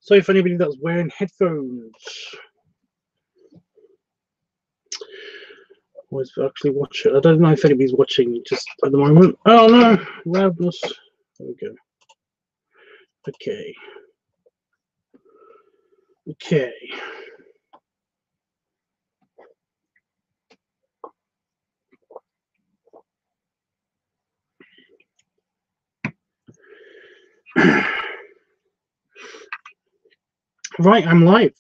So if anybody that's wearing headphones was actually watching, I don't know if anybody's watching just at the moment. Oh no, loudness. There we go. Okay. Okay. Right, I'm live.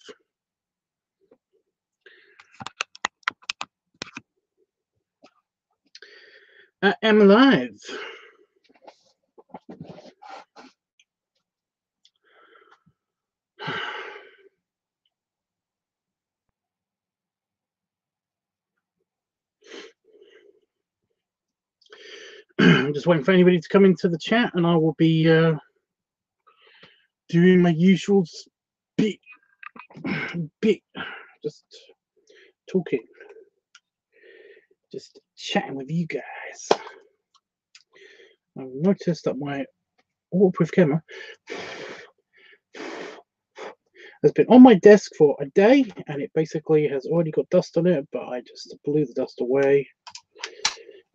I am live. I'm just waiting for anybody to come into the chat, and I will be doing my usual bit, just talking, just chatting with you guys. I've noticed that my waterproof camera has been on my desk for a day, and it basically has already got dust on it, but I just blew the dust away.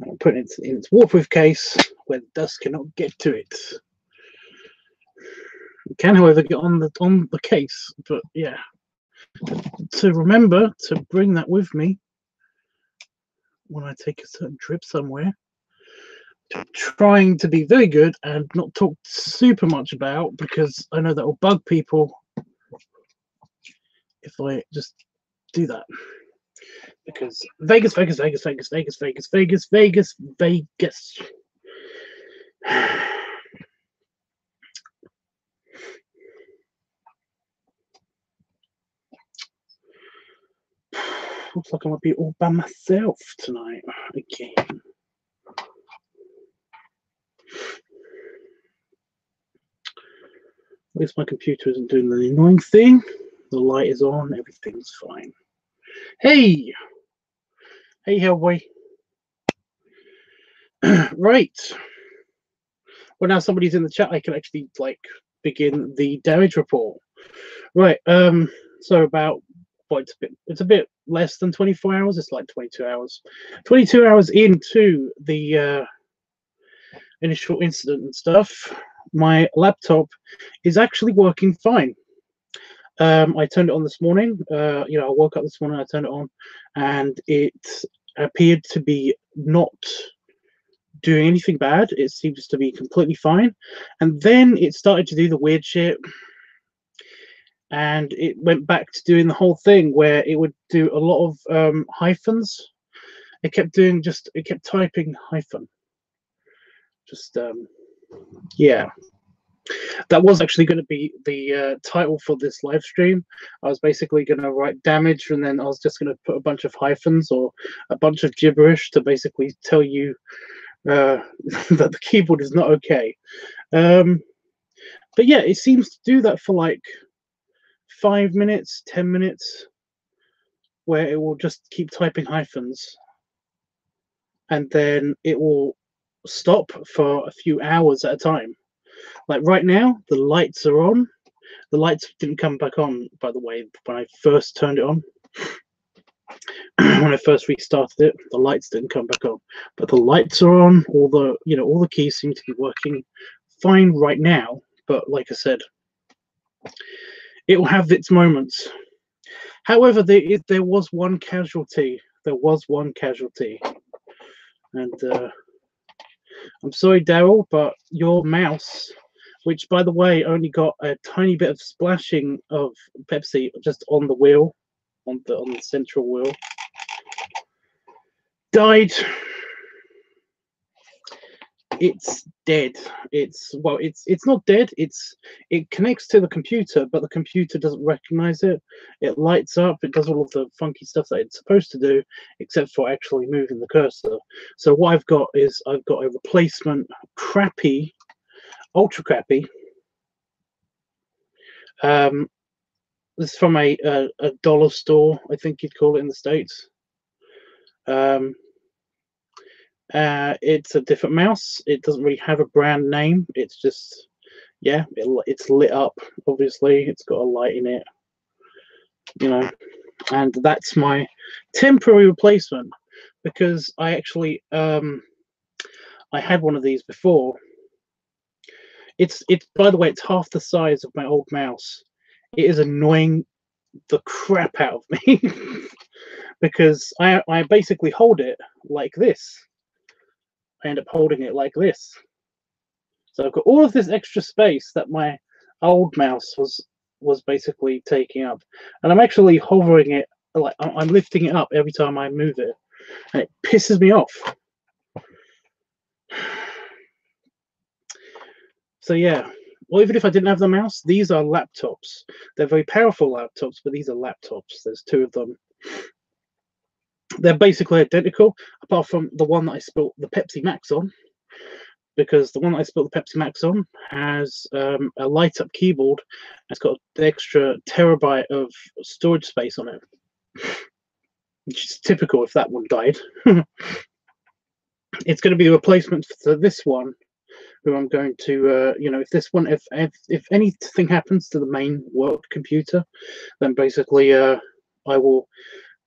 And I'm putting it in its waterproof case where the dust cannot get to it. It can, however, get on the case, but yeah. To remember to bring that with me when I take a certain trip somewhere. Trying to be very good and not talk super much about, because I know that will bug people if I just do that. Because Vegas. Looks like I might be all by myself tonight again. At least my computer isn't doing the annoying thing. The light is on, everything's fine. Hey, Hellboy. Right. Well, now somebody's in the chat, I can actually begin the damage report. Right. So about it's a bit less than 24 hours. It's like 22 hours. 22 hours into the initial incident and stuff, my laptop is actually working fine. I turned it on this morning. I woke up this morning, I turned it on, and it appeared to be not doing anything bad. It seems to be completely fine. And then it started to do the weird shit, and it went back to doing the whole thing where it would do a lot of hyphens. It kept typing hyphen. Yeah. That was actually going to be the title for this live stream. I was basically going to write damage, and then I was just going to put a bunch of hyphens or a bunch of gibberish to basically tell you that the keyboard is not okay. But yeah, it seems to do that for like 5 minutes, 10 minutes, where it will just keep typing hyphens, and then it will stop for a few hours at a time. Like right now, the lights are on. The lights didn't come back on, by the way, when I first turned it on. When I first restarted it, the lights didn't come back on. But the lights are on. All the keys seem to be working fine right now. But like I said, it will have its moments. However, there was one casualty. There was one casualty. And I'm sorry, Daryl, but your mouse, which, by the way, only got a tiny bit of splashing of Pepsi just on the wheel, on the central wheel, died. It's dead. It's not dead. It connects to the computer, but the computer doesn't recognize it. It lights up. It does all of the funky stuff that it's supposed to do, except for actually moving the cursor. So what I've got a replacement crappy, ultra crappy. This is from a dollar store, I think you'd call it in the States. It's a different mouse. It doesn't really have a brand name. It's just yeah, it's lit up. Obviously, it's got a light in it, you know, and that's my temporary replacement, because I actually I had one of these before. It's by the way, it's half the size of my old mouse. It is annoying the crap out of me because I basically hold it like this. I end up holding it like this. So I've got all of this extra space that my old mouse was basically taking up, and I'm actually hovering it, like I'm lifting it up every time I move it, and it pisses me off. So yeah, well, even if I didn't have the mouse, these are laptops. They're very powerful laptops, but these are laptops. There's two of them. They're basically identical, apart from the one that I spilt the Pepsi Max on, because the one that I spilt the Pepsi Max on has a light-up keyboard. It's got an extra terabyte of storage space on it, which is typical if that one died. It's going to be a replacement for this one, who I'm going to, you know, if this one, if anything happens to the main work computer, then basically I will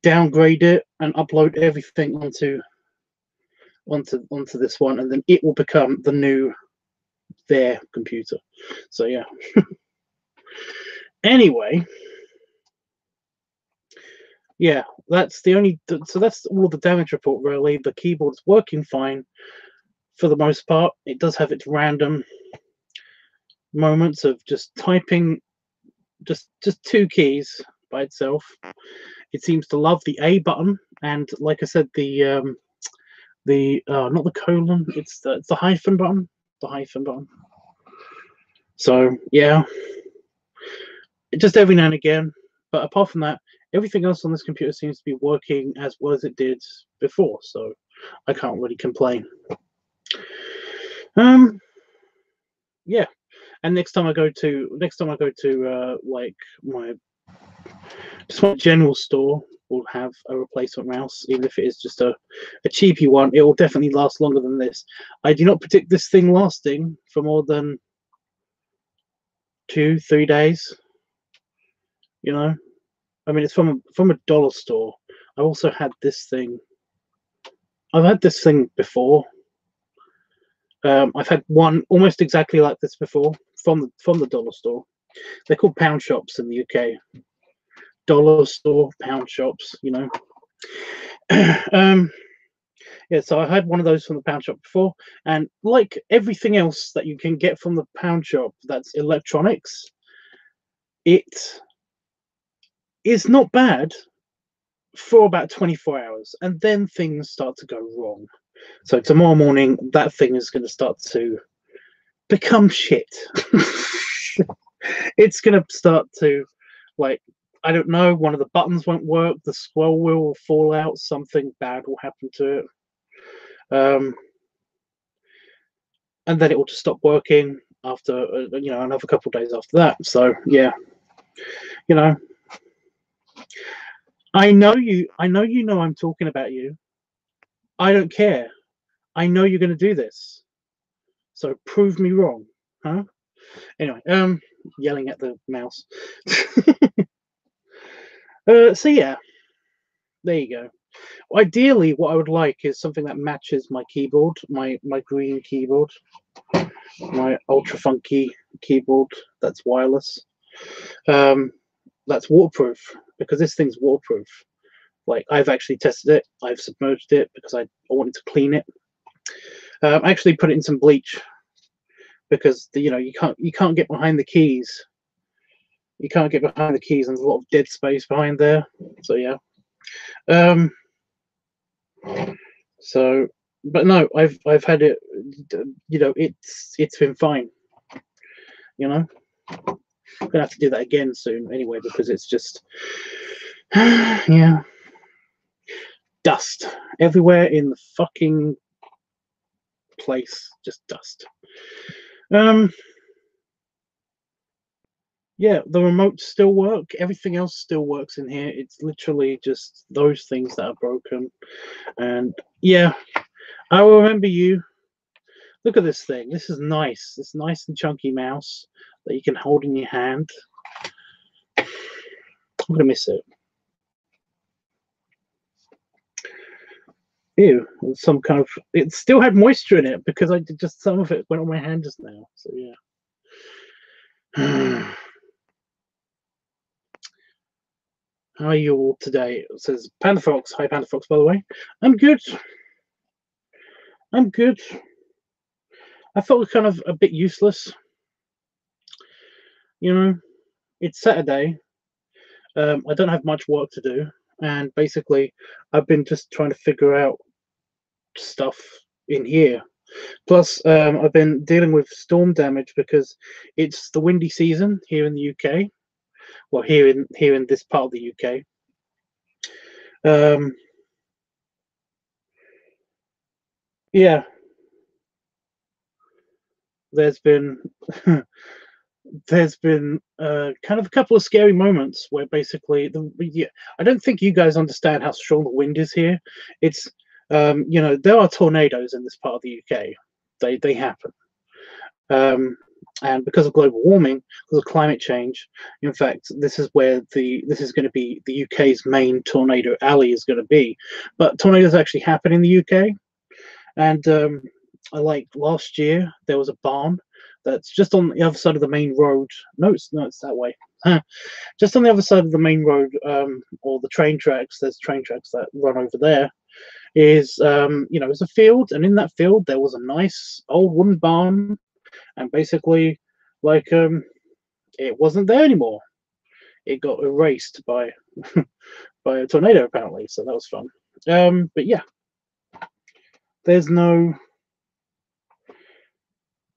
downgrade it and upload everything onto this one, and then it will become the new their computer. So yeah. Anyway, yeah, that's the only. So that's all the damage report. Really, the keyboard's working fine for the most part. It does have its random moments of just typing, just two keys by itself. It seems to love the A button, and like I said, the not the colon, it's the hyphen button, the hyphen button. So yeah, just every now and again. But apart from that, everything else on this computer seems to be working as well as it did before. So I can't really complain. Yeah, and next time I go to like my general store, will have a replacement mouse, even if it is just a cheapy one. It will definitely last longer than this. I do not predict this thing lasting for more than 2-3 days. You know, I mean, it's from a dollar store. I also had this thing. I've had this thing before. I've had one almost exactly like this before from the dollar store. They're called pound shops in the UK. Dollar store, pound shops, you know. Yeah, so I had one of those from the pound shop before, and like everything else that you can get from the pound shop that's electronics, it is not bad for about 24 hours, and then things start to go wrong. So tomorrow morning, that thing is going to start to become shit. It's going to start to, like, I don't know, one of the buttons won't work, the scroll wheel will fall out, something bad will happen to it. And then it will just stop working after, you know, another couple of days after that. So yeah, you know, I know you know I'm talking about you. I don't care. I know you're going to do this. So prove me wrong, huh? Anyway, yelling at the mouse. So yeah, there you go. Ideally, what I would like is something that matches my keyboard, my green keyboard, my ultra funky keyboard that's wireless. That's waterproof, because this thing's waterproof. Like, I've actually tested it. I've submerged it because I wanted to clean it. I actually put it in some bleach because you know, you can't get behind the keys. You can't get behind the keys, and there's a lot of dead space behind there. So yeah. So, but no, I've had it. You know, it's been fine. You know, I'm gonna have to do that again soon anyway, because it's just yeah, dust everywhere in the fucking place, just dust. Yeah, the remotes still work. Everything else still works in here. It's literally just those things that are broken. And yeah, I will remember you. Look at this thing. This is nice. This nice and chunky mouse that you can hold in your hand. I'm gonna miss it. Ew, some kind of. It still had moisture in it because I did just some of it went on my hand just now. So yeah. How are you all today? It says Panda Fox. Hi, Panda Fox. By the way, I'm good. I'm good. I felt kind of a bit useless. You know, it's Saturday. I don't have much work to do, and basically, I've been just trying to figure out stuff in here. Plus, I've been dealing with storm damage because it's the windy season here in the UK. Well, here in this part of the UK. Yeah, there's been there's been kind of a couple of scary moments where basically I don't think you guys understand how strong the wind is here. It's there are tornadoes in this part of the UK. They happen. And because of global warming, because of climate change, in fact, this is where this is going to be the UK's main tornado alley is going to be. But tornadoes actually happen in the UK, and like last year there was a barn that's just on the other side of the main road. No, it's that way. Just on the other side of the main road, or the train tracks. There's train tracks that run over there. Is it's a field, and in that field there was a nice old wooden barn. And basically, like, it wasn't there anymore. It got erased by by a tornado, apparently. So that was fun. But yeah, there's no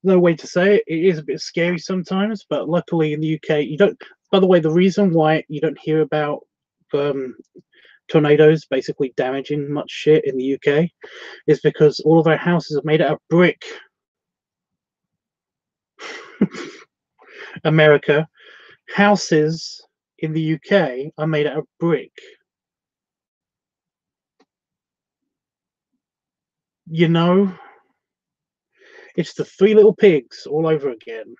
way to say it. It is a bit scary sometimes, but luckily in the UK, you don't. By the way, the reason why you don't hear about tornadoes basically damaging much shit in the UK is because all of our houses are made out of brick. America, houses in the UK are made out of brick. You know, it's the Three Little Pigs all over again.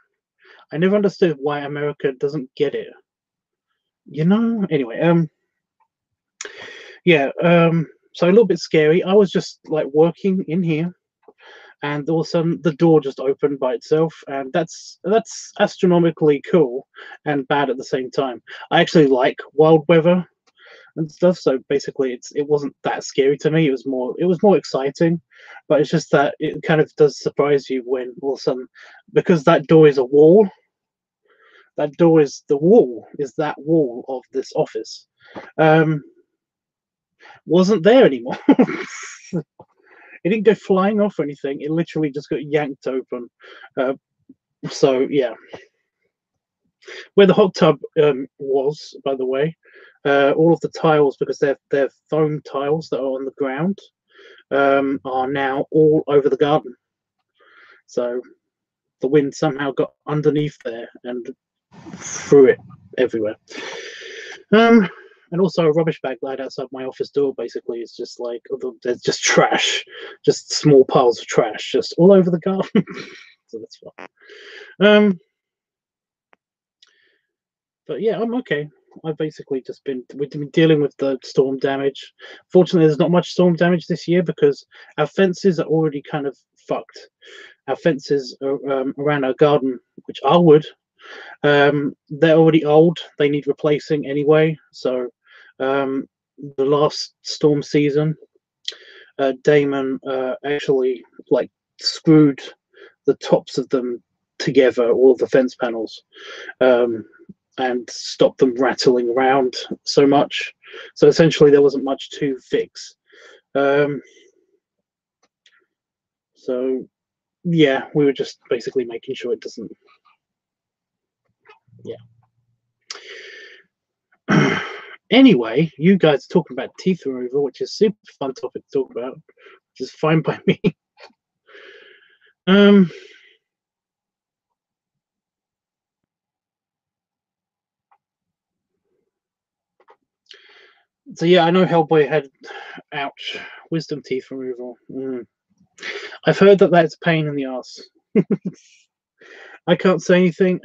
I never understood why America doesn't get it. Anyway, yeah, so a little bit scary. I was just like working in here, and all of a sudden the door just opened by itself, and that's astronomically cool and bad at the same time. I actually like wild weather and stuff, so basically it wasn't that scary to me. It was more exciting, but it's just that it kind of does surprise you when all of a sudden, because that door is a wall. That door is the wall, is that wall of this office. Wasn't there anymore. It didn't go flying off or anything. It literally just got yanked open. So yeah, where the hot tub was, by the way, all of the tiles, because they're foam tiles that are on the ground, are now all over the garden. So the wind somehow got underneath there and threw it everywhere. And also a rubbish bag laid outside my office door. Basically, it's just like there's just trash, just small piles of trash, just all over the garden. So that's fine. But yeah, I'm okay. I've basically we've been dealing with the storm damage. Fortunately, there's not much storm damage this year because our fences are already kind of fucked. Our fences are, around our garden, which are wood, they're already old. They need replacing anyway. So the last storm season, Damon actually like screwed the tops of them together, all of the fence panels, and stopped them rattling around so much. So essentially, there wasn't much to fix. So yeah, we were just basically making sure it doesn't. Yeah. Anyway, you guys are talking about teeth removal, which is a super fun topic to talk about, which is fine by me. So yeah, I know Hellboy had, ouch, wisdom teeth removal. I've heard that that's a pain in the ass. I can't say anything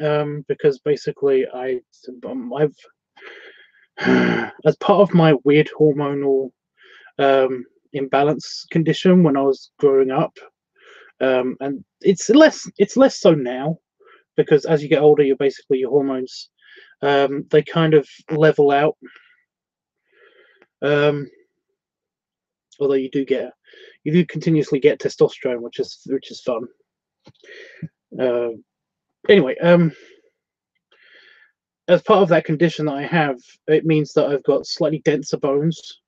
because basically I've as part of my weird hormonal imbalance condition when I was growing up, and it's less so now because as you get older, you're basically your hormones they kind of level out. Although you do continuously get testosterone, which is fun. Anyway, as part of that condition that I have, it means that I've got slightly denser bones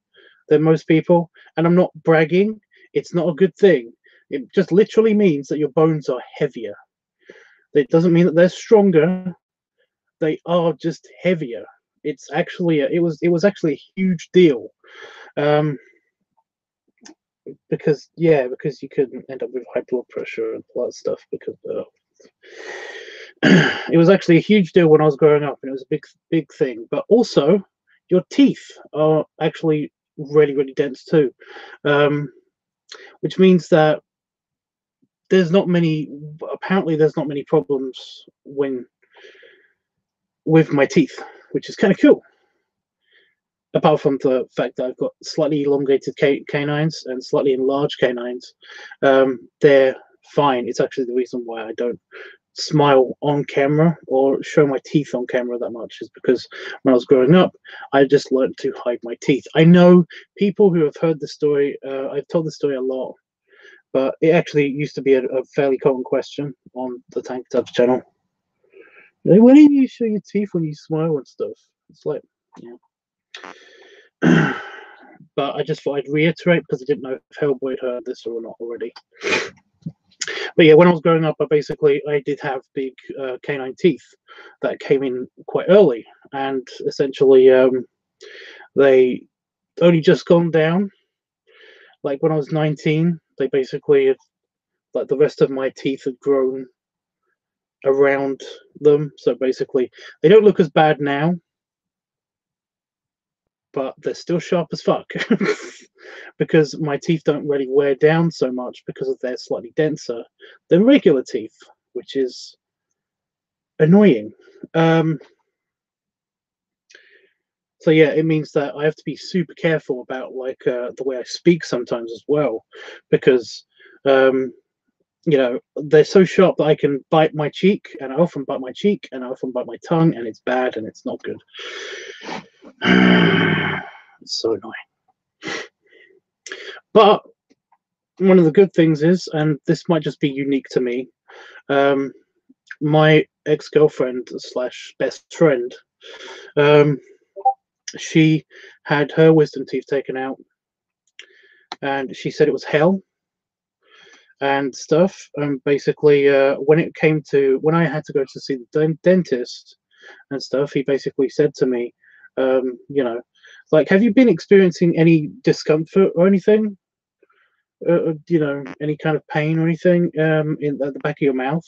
than most people, and I'm not bragging. It's not a good thing. It just literally means that your bones are heavier. It doesn't mean that they're stronger. They are just heavier. It's actually it was actually a huge deal, because you could end up with high blood pressure and all that stuff because. It was actually a huge deal when I was growing up, and it was a big thing. But also, your teeth are actually really dense too, which means that apparently there's not many problems with my teeth, which is kind of cool. Apart from the fact that I've got slightly elongated canines and slightly enlarged canines, they're fine. It's actually the reason why I don't smile on camera or show my teeth on camera that much, is because when I was growing up, I just learned to hide my teeth. I know people who have heard the story. I've told the story a lot, but it actually used to be a fairly common question on the Tank Tabs channel. Like, why don't you show your teeth when you smile and stuff? It's like, yeah. But I just thought I'd reiterate because I didn't know if Hellboy had heard this or not already. But yeah, when I was growing up, I did have big canine teeth that came in quite early, and essentially they only just gone down. Like when I was 19, they basically like the rest of my teeth had grown around them. So basically, they don't look as bad now, but they're still sharp as fuck. Because my teeth don't really wear down so much because they're slightly denser than regular teeth, which is annoying. So yeah, it means that I have to be super careful about the way I speak sometimes as well, because they're so sharp that I can bite my cheek, and I often bite my cheek, and I often bite my tongue, and it's bad and it's not good. It's so annoying. But one of the good things is, and this might just be unique to me, my ex-girlfriend / best friend, she had her wisdom teeth taken out, and she said it was hell and stuff. Basically, when I had to go to see the dentist and stuff, he basically said to me, like, have you been experiencing any discomfort or anything? Any kind of pain or anything at the back of your mouth?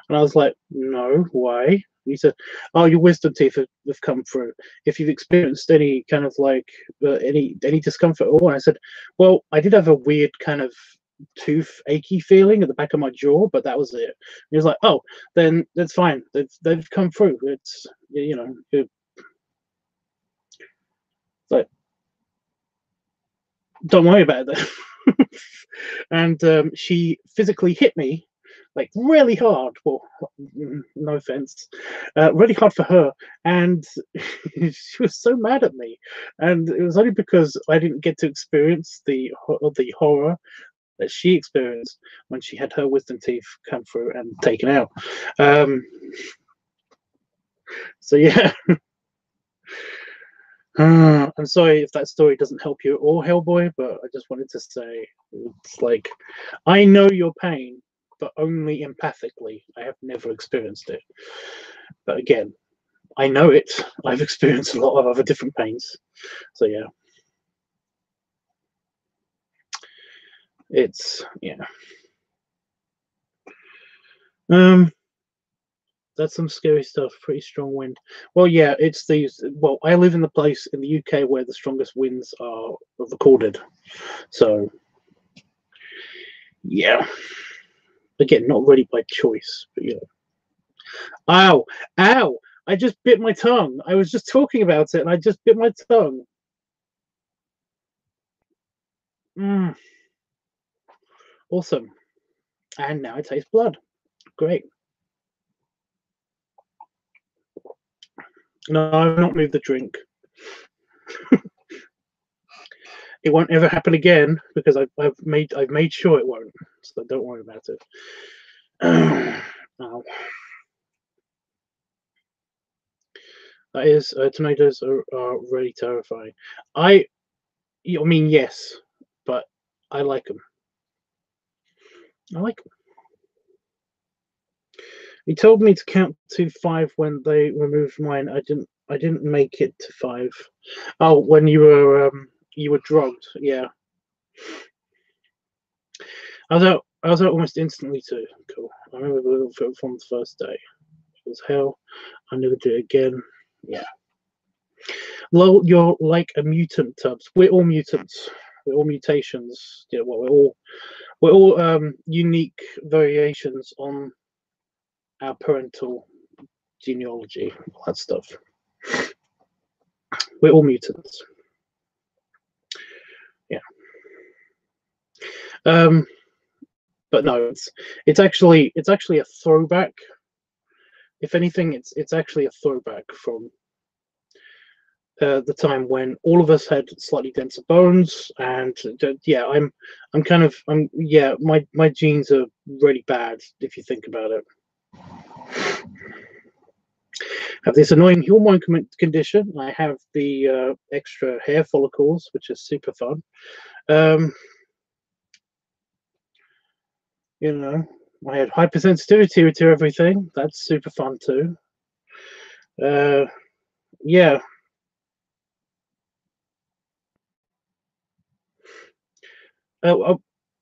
And I was like, no, why? And he said, oh, your wisdom teeth have come through. If you've experienced any kind of any discomfort at all. And I said, well, I did have a weird kind of tooth achy feeling at the back of my jaw, but that was it. And he was like, oh, then that's fine. They've come through. It's, like, don't worry about it. And she physically hit me like really hard. Well, no offense, really hard for her, and she was so mad at me. And it was only because I didn't get to experience the horror that she experienced when she had her wisdom teeth come through and taken out. So yeah. I'm sorry if that story doesn't help you at all, Hellboy, but I just wanted to say, it's like, I know your pain, but only empathically. I have never experienced it. But again, I know it. I've experienced a lot of other different pains. So yeah. It's, yeah. That's some scary stuff. Pretty strong wind. Well, yeah, it's these. Well, I live in the place in the UK where the strongest winds are recorded. So, Yeah. Again, not really by choice, but you know. Ow! Ow! I just bit my tongue. I was just talking about it and I just bit my tongue. Mm. Awesome. And now I taste blood. Great. No, I've not moved the drink. It won't ever happen again because I've made sure it won't. So don't worry about it. Ow. That is, tomatoes are really terrifying. I mean, yes, but I like them. I like them. He told me to count to 5 when they removed mine. I didn't make it to 5. Oh, when you were drugged. Yeah, I was out almost instantly too. Cool. I remember from the first day. It was hell. I never do it again. Yeah. Lol, you're like a mutant, Tubbs. We're all mutants. We're all mutations. Yeah, well, we're all unique variations on our parental genealogy, all that stuff. We're all mutants. Yeah. But no, it's actually a throwback. If anything, it's actually a throwback from the time when all of us had slightly denser bones, and yeah, yeah, my genes are really bad if you think about it. I have this annoying hormone condition. I have the extra hair follicles, which is super fun. You know, I had hypersensitivity to everything. That's super fun too. Yeah.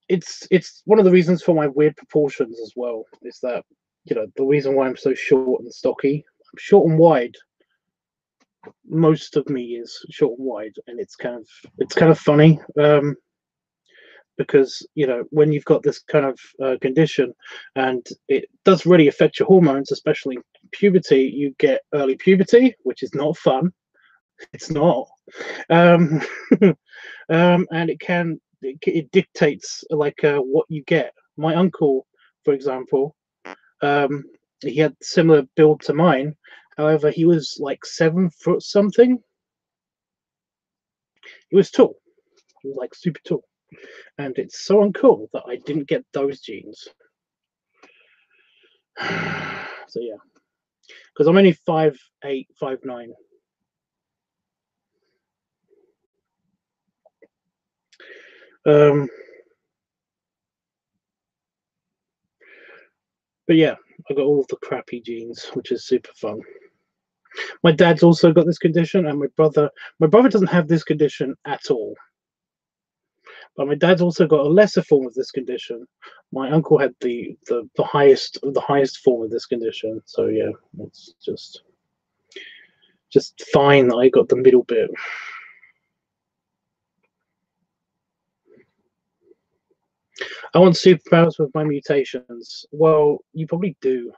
It's one of the reasons for my weird proportions as well. Is that the reason why I'm so short and stocky? I'm short and wide. Most of me is short and wide, and it's kind of funny. Because when you've got this kind of condition and it does really affect your hormones, especially puberty, you get early puberty, which is not fun. It's not. um, and it dictates like what you get. My uncle, for example, he had similar build to mine. However, he was like 7 foot something. He was tall. He was like super tall. And it's so uncool that I didn't get those genes. So yeah, because I'm only 5'8", 5'9". But yeah, I got all of the crappy genes, which is super fun. My dad's also got this condition, and my brother doesn't have this condition at all. But my dad's also got a lesser form of this condition. My uncle had the highest form of this condition. So yeah, it's just fine that I got the middle bit. I want superpowers with my mutations. Well, you probably do.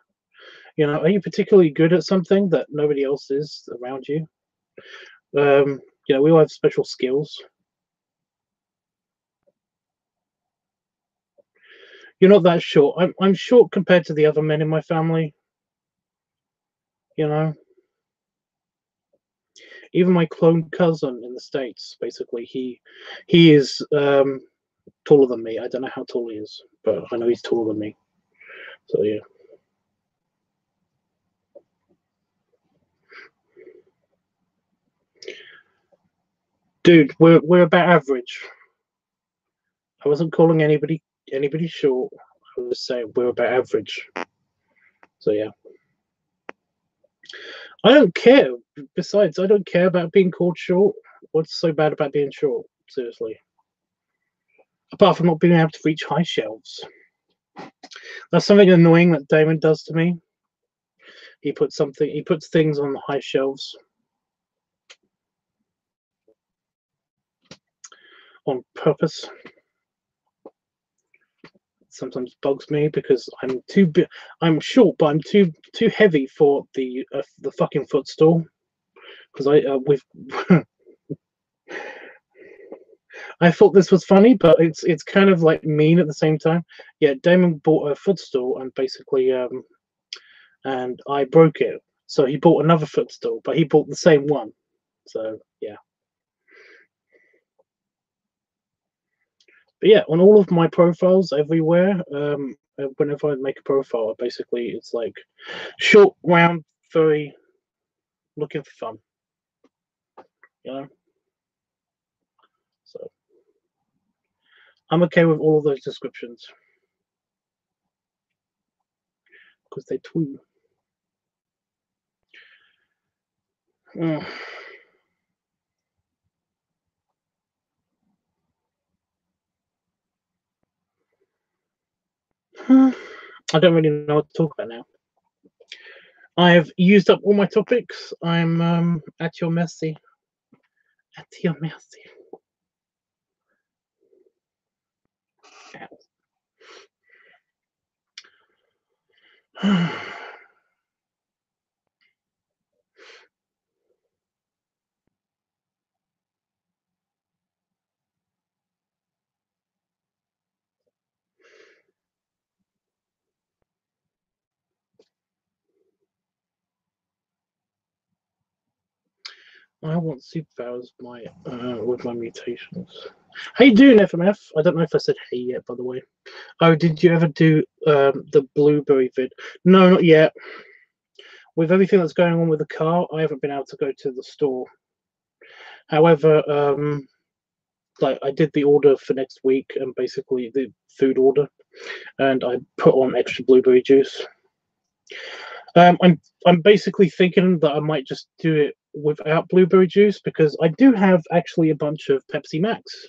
Are you particularly good at something that nobody else is around you? We all have special skills. You're not that short. I'm short compared to the other men in my family. Even my clone cousin in the States, basically, he is taller than me. I don't know how tall he is, but I know he's taller than me. So yeah. Dude, we're about average. I wasn't calling anybody short. I was saying we're about average. So yeah. I don't care. Besides, I don't care about being called short. What's so bad about being short? Seriously. Apart from not being able to reach high shelves. That's something annoying that Damon does to me. He puts things on the high shelves on purpose. sometimes bugs me because I'm short, but I'm too heavy for the fucking footstool. Because I thought this was funny, but it's kind of like mean at the same time. Yeah, Damon bought a footstool and basically and I broke it. So he bought another footstool, but he bought the same one. So yeah. But yeah, on all of my profiles everywhere, whenever I make a profile, basically it's like short, round, furry, looking for fun. You know? So I'm okay with all of those descriptions. Because they're true. I don't really know what to talk about now. I've used up all my topics. I'm at your mercy. At your mercy. I want superpowers with my mutations. How you doing, FMF? I don't know if I said hey yet, by the way. Oh, did you ever do the blueberry vid? No, not yet. With everything that's going on with the car, I haven't been able to go to the store. However, like I did the order for next week, and basically the food order, and I put on extra blueberry juice. I'm basically thinking that I might just do it without blueberry juice because I do have actually a bunch of Pepsi Max,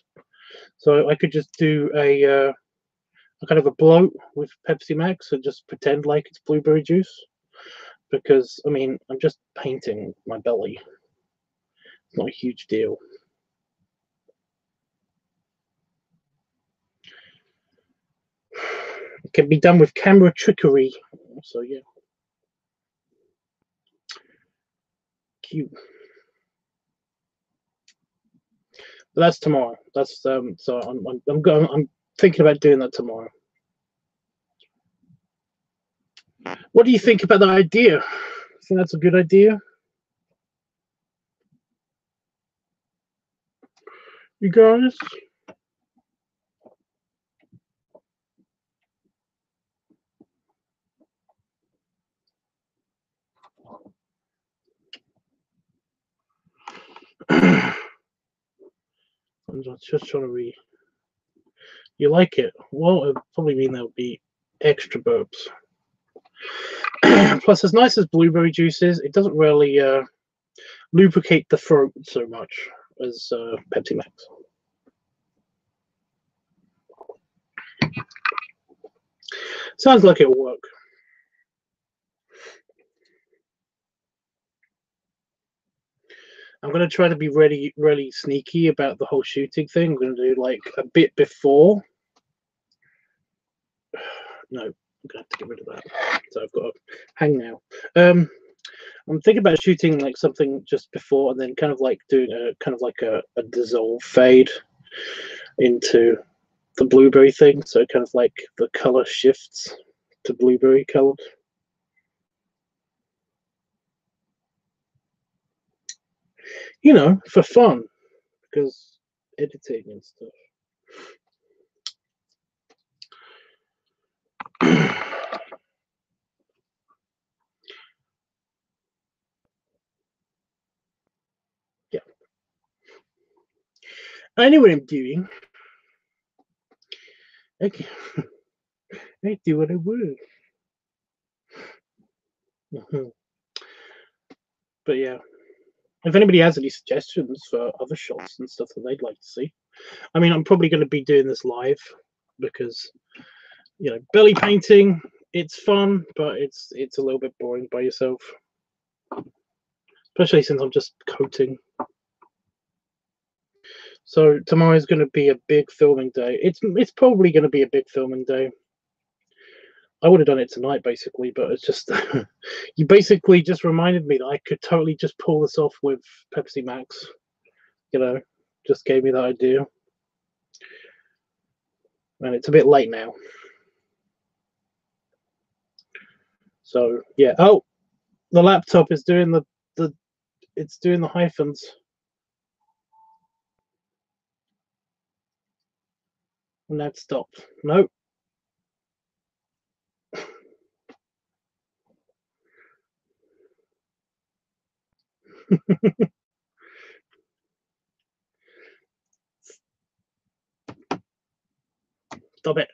so I could just do a kind of a bloat with Pepsi Max and just pretend like it's blueberry juice. Because I mean, I'm just painting my belly. It's not a huge deal. It can be done with camera trickery. So yeah. Cute. But that's tomorrow. That's so I'm thinking about doing that tomorrow. What do you think about that idea? Think that's a good idea? You guys? I'm just trying to read. You like it? Well, it probably mean there would be extra burps. Plus, as nice as blueberry juice is, it doesn't really lubricate the throat so much as Pepsi Max. Sounds like it'll work. I'm going to try to be really sneaky about the whole shooting thing. I'm going to do like a bit before. No, I'm going to have to get rid of that. So I've got to hang now. I'm thinking about shooting like something just before and then kind of like doing a dissolve fade into the blueberry thing. So kind of like the color shifts to blueberry colored. You know, for fun, because editing and stuff. Yeah. I know what I'm doing. Okay. I do what I would. But yeah. If anybody has any suggestions for other shots and stuff that they'd like to see, I mean, I'm probably going to be doing this live because, you know, belly painting, it's fun, but it's a little bit boring by yourself, especially since I'm just coating. So tomorrow is going to be a big filming day. It's probably going to be a big filming day. I would have done it tonight, basically, but it's just you basically just reminded me that I could totally just pull this off with Pepsi Max. You know, just gave me that idea, and it's a bit late now. So yeah. Oh, the laptop is doing it's doing the hyphens. And that stopped. Nope. Stop it.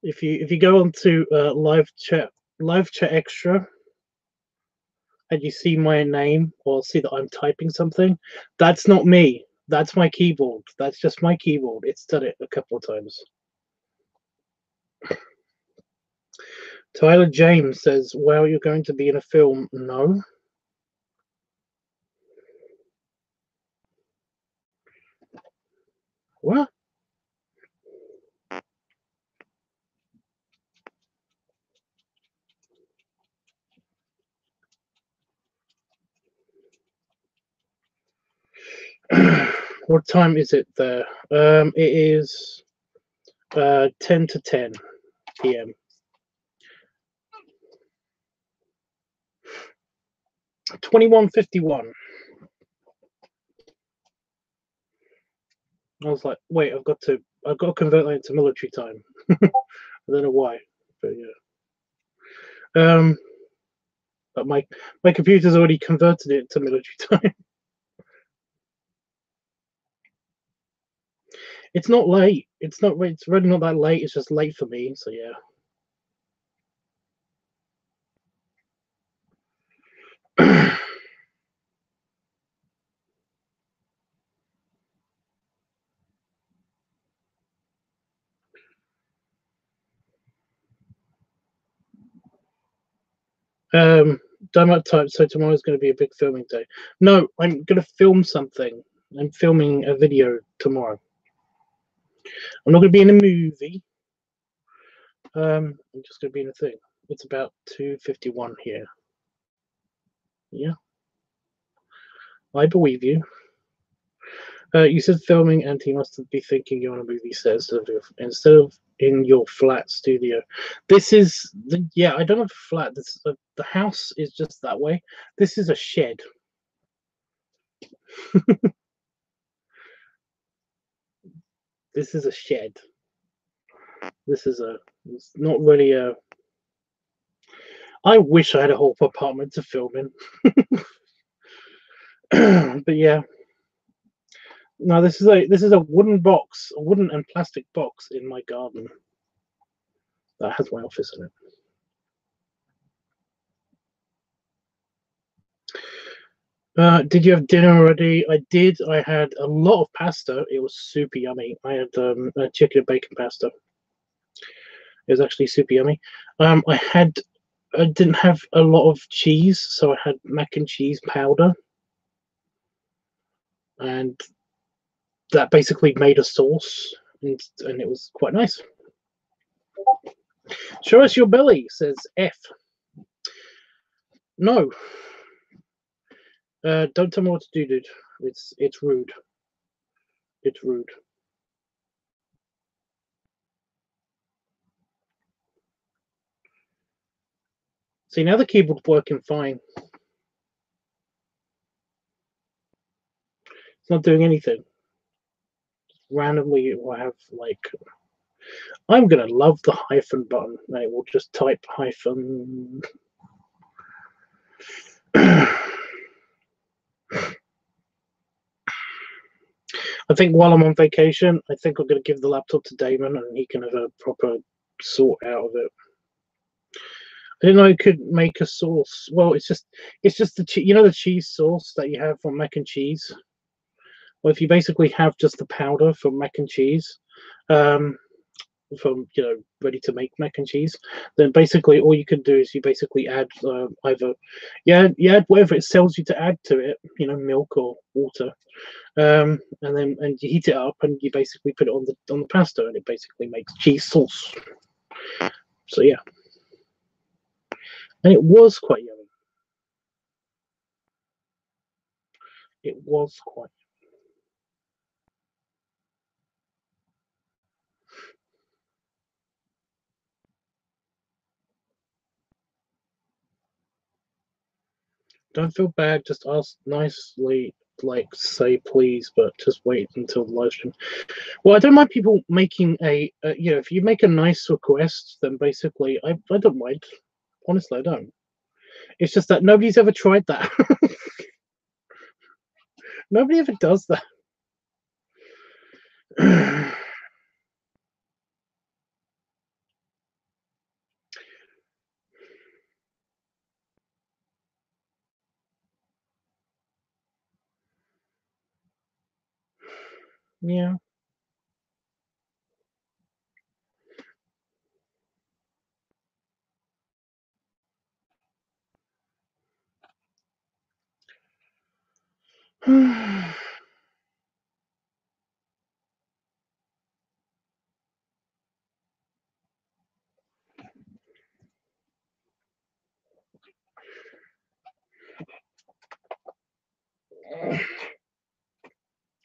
If you go onto live chat extra, and you see my name or see that I'm typing something, that's not me. That's my keyboard. That's just my keyboard. It's done it a couple of times. Tyler James says, well, you're going to be in a film. No. What? What time is it there? It is 10 to 10 p.m. 21:51. I was like, wait, I've got to convert that into military time. I don't know why, but yeah. But my computer's already converted it to military time. It's not late. It's really not that late. It's just late for me. So yeah. Dynamite type. So tomorrow's going to be a big filming day. No, I'm going to film something. I'm filming a video tomorrow. I'm not going to be in a movie. I'm just going to be in a thing. It's about 2:51 here. Yeah. I believe you. You said filming, and he must be thinking you're on a movie set instead of in your flat studio. This is yeah. I don't have a flat. The house is just that way. This is a shed. This is a shed. It's not really a. I wish I had a whole apartment to film in. But yeah. No, this is a wooden box, a wooden and plastic box in my garden. That has my office in it. Did you have dinner already? I did. I had a lot of pasta. It was super yummy. I had a chicken and bacon pasta. It was actually super yummy. I didn't have a lot of cheese, so I had mac and cheese powder, and that basically made a sauce, and it was quite nice. Show us your belly, says F. No. Don't tell me what to do, dude. It's rude. It's rude. See, now the keyboard's working fine. It's not doing anything. Randomly, it will have like. I'm gonna love the hyphen button. And it will just type hyphen. I think while I'm on vacation, I think I'm going to give the laptop to Damon and he can have a proper sort out of it. I didn't know you could make a sauce. Well, it's just the the cheese sauce that you have for mac and cheese. Well, if you basically have just the powder for mac and cheese, from ready to make mac and cheese, then basically all you can do is you basically add either you add whatever it tells you to add to it, milk or water, and you heat it up and you basically put it on the pasta and it basically makes cheese sauce. So yeah, and it was quite yummy. It was quite. Don't feel bad. Just ask nicely, like say please, but just wait until the live stream. Well, I don't mind people making if you make a nice request, then basically I don't mind. Honestly, I don't. It's just that nobody's ever tried that. Nobody ever does that. Yeah.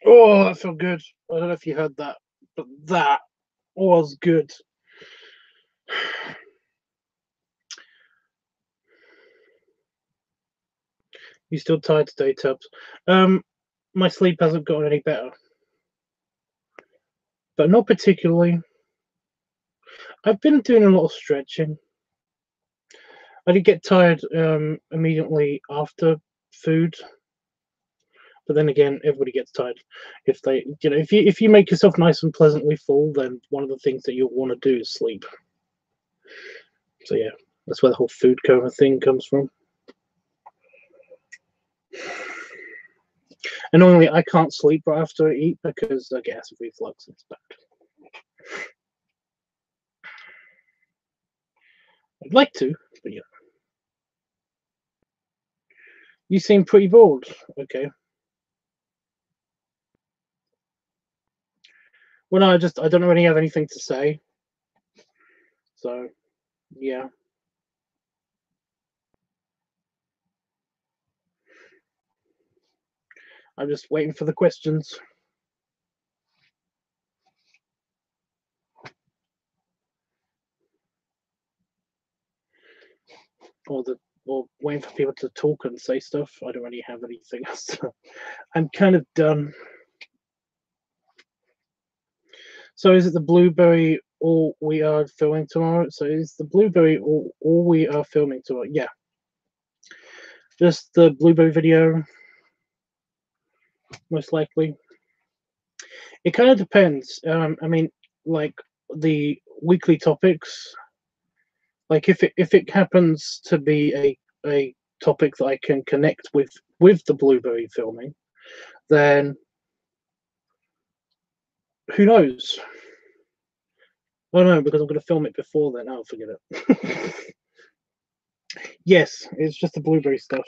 Oh, that felt good. I don't know if you heard that, but that was good. You still tired today, Tubbs? My sleep hasn't gotten any better, but not particularly. I've been doing a lot of stretching. I did get tired immediately after food, but then again, everybody gets tired if they, if you make yourself nice and pleasantly full, then one of the things that you'll want to do is sleep. So yeah, that's where the whole food coma thing comes from. And normally I can't sleep right after I eat because I get acid reflux and it's bad. I'd like to, but yeah. You seem pretty bored. Okay. Well, no, I don't really have anything to say. So, yeah. I'm just waiting for the questions. Or waiting for people to talk and say stuff. I don't really have anything else. I'm kind of done. So is it the blueberry all we are filming tomorrow? So is the blueberry all we are filming tomorrow? Yeah. Just the blueberry video, most likely. It kind of depends. I mean, like the weekly topics. Like if it happens to be a topic that I can connect with the blueberry filming, then who knows? Oh no, because I'm going to film it before then. I'll forget it. Yes, it's just the blueberry stuff.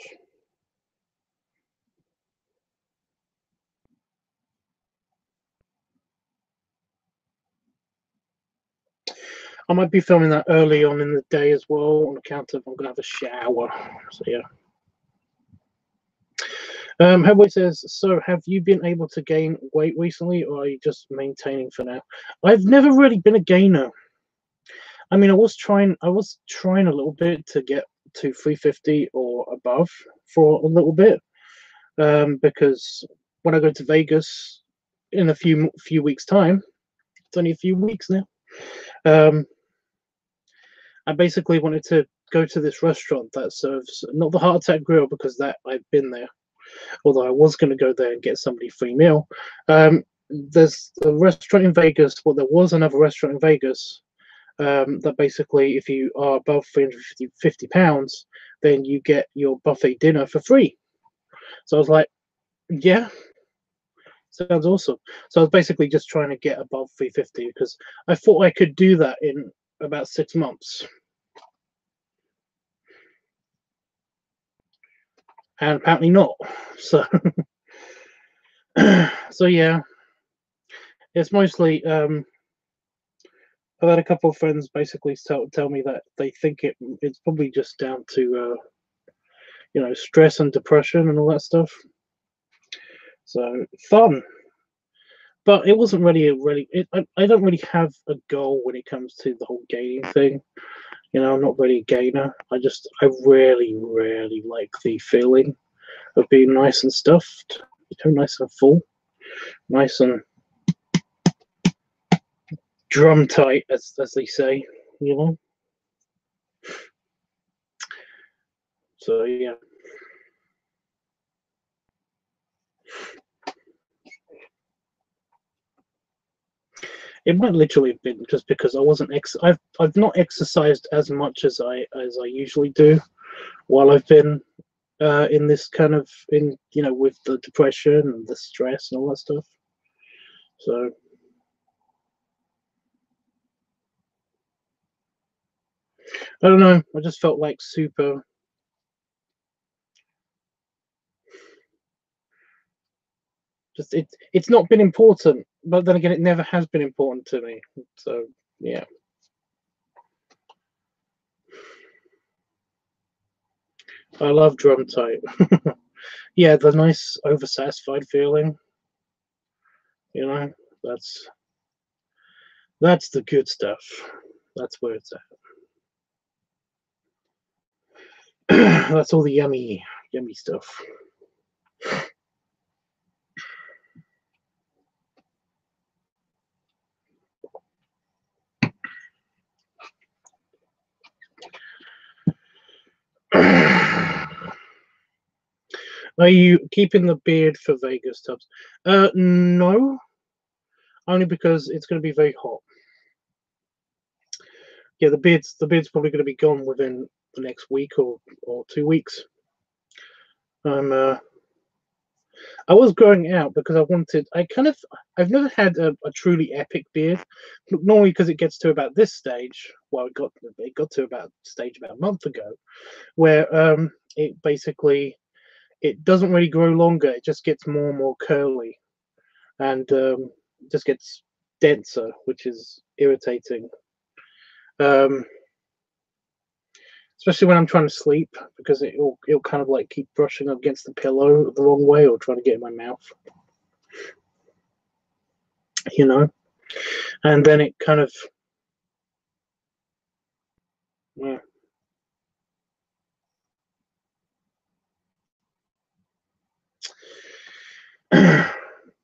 I might be filming that early on in the day as well, on account of I'm going to have a shower. So yeah. Headway says, so have you been able to gain weight recently, or are you just maintaining for now? I've never really been a gainer. I mean, I was trying a little bit to get to 350 or above for a little bit, because when I go to Vegas in a few weeks' time, it's only a few weeks now. I basically wanted to go to this restaurant that serves not the Heart Attack Grill, because that I've been there. Although I was going to go there and get somebody free meal. There's a restaurant in Vegas. Well, there was another restaurant in Vegas that basically, if you are above 350 pounds, then you get your buffet dinner for free. So I was like, yeah. Sounds awesome. So I was basically just trying to get above 350 because I thought I could do that in about 6 months. And apparently not. So, so yeah, it's mostly. I've had a couple of friends basically tell me that they think it's probably just down to stress and depression and all that stuff. So fun, but it wasn't really I don't really have a goal when it comes to the whole gaining thing. I'm not really a gainer. I really like the feeling of being nice and stuffed, nice and full, nice and drum tight, as they say, So yeah. It might literally have been just because I wasn't I've not exercised as much as I usually do while I've been in this kind of with the depression and the stress and all that stuff. So I don't know. I just felt like super. Just it's not been important, but then again, it never has been important to me. So yeah. I love drum tight. Yeah, the nice oversatisfied feeling. That's the good stuff. That's where it's at. That's all the yummy stuff. Are you keeping the beard for Vegas, Tubbs? No, only because it's going to be very hot. Yeah, the beard's probably going to be gone within the next week or 2 weeks. I was growing out because I've never had a truly epic beard. Normally, because it gets to about this stage. Well, it got to about stage about a month ago, where it basically it doesn't really grow longer. It just gets more and more curly, and just gets denser, which is irritating. Especially when I'm trying to sleep, because it'll kind of like keep brushing up against the pillow the wrong way or trying to get in my mouth. And then it kind of yeah.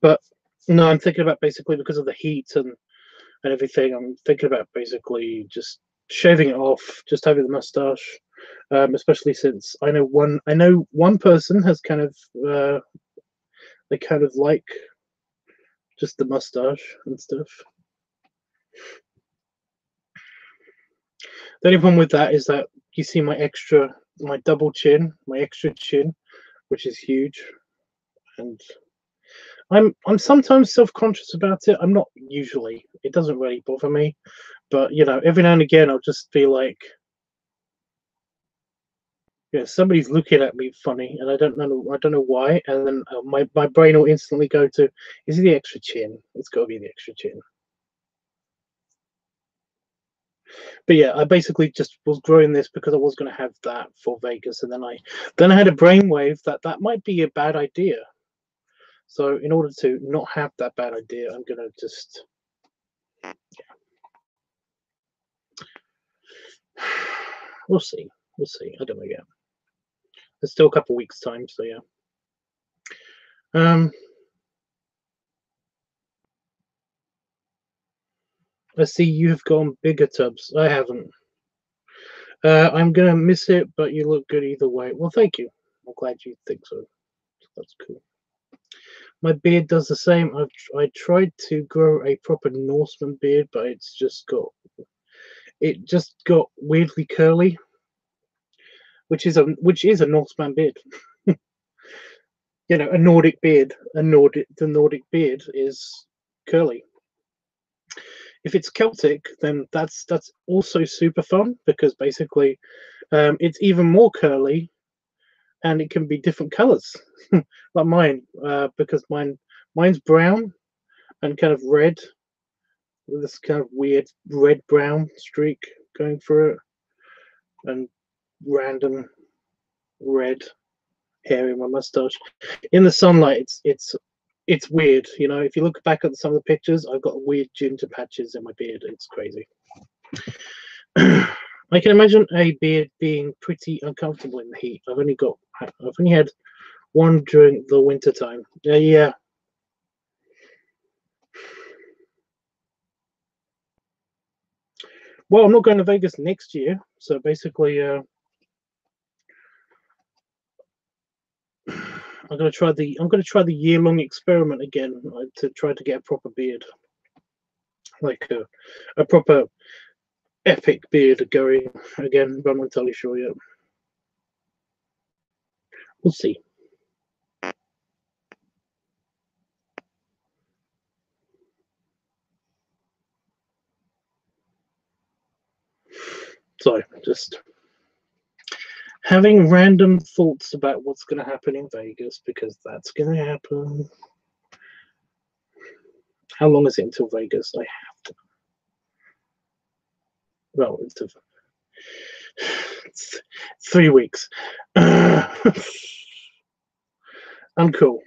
But no, I'm thinking about basically because of the heat and everything. I'm thinking about basically just shaving it off, just having the mustache. Especially since I know one person has kind of they kind of like just the mustache and stuff. The only problem with that is that you see my double chin, my extra chin, which is huge, and I'm sometimes self-conscious about it. I'm not usually. It doesn't really bother me, but every now and again I'll just be like, somebody's looking at me funny, and I don't know why, and then my brain will instantly go to, is it the extra chin? It's got to be the extra chin. But yeah, I basically just was growing this because I was going to have that for Vegas, and then I had a brainwave that might be a bad idea. So in order to not have that bad idea, I'm going to just we'll see. I don't know yet. There's still a couple weeks time, so yeah. I see you've gone bigger, Tubbs. I haven't. I'm gonna miss it, but you look good either way. Well, thank you. I'm glad you think so. That's cool. My beard does the same. I tried to grow a proper Norseman beard, but it just got weirdly curly, which is a Norseman beard. You know, a Nordic beard, the Nordic beard is curly. If it's Celtic, then that's also super fun because basically it's even more curly and it can be different colors, like mine, because mine's brown and kind of red with this kind of weird red brown streak going through it, and random red hair in my mustache. In the sunlight, it's weird. You know, if you look back at some of the pictures, I've got weird ginger patches in my beard. It's crazy. I can imagine a beard being pretty uncomfortable in the heat. I've only had one during the winter time. Yeah. Well, I'm not going to Vegas next year, so basically, I'm gonna try the year-long experiment again to try to get a proper beard, like a proper epic beard going again. But I'm not entirely sure yet. We'll see. So just having random thoughts about what's going to happen in Vegas because that's going to happen. How long is it until Vegas? I have to. Well, it's 3 weeks. I'm cool.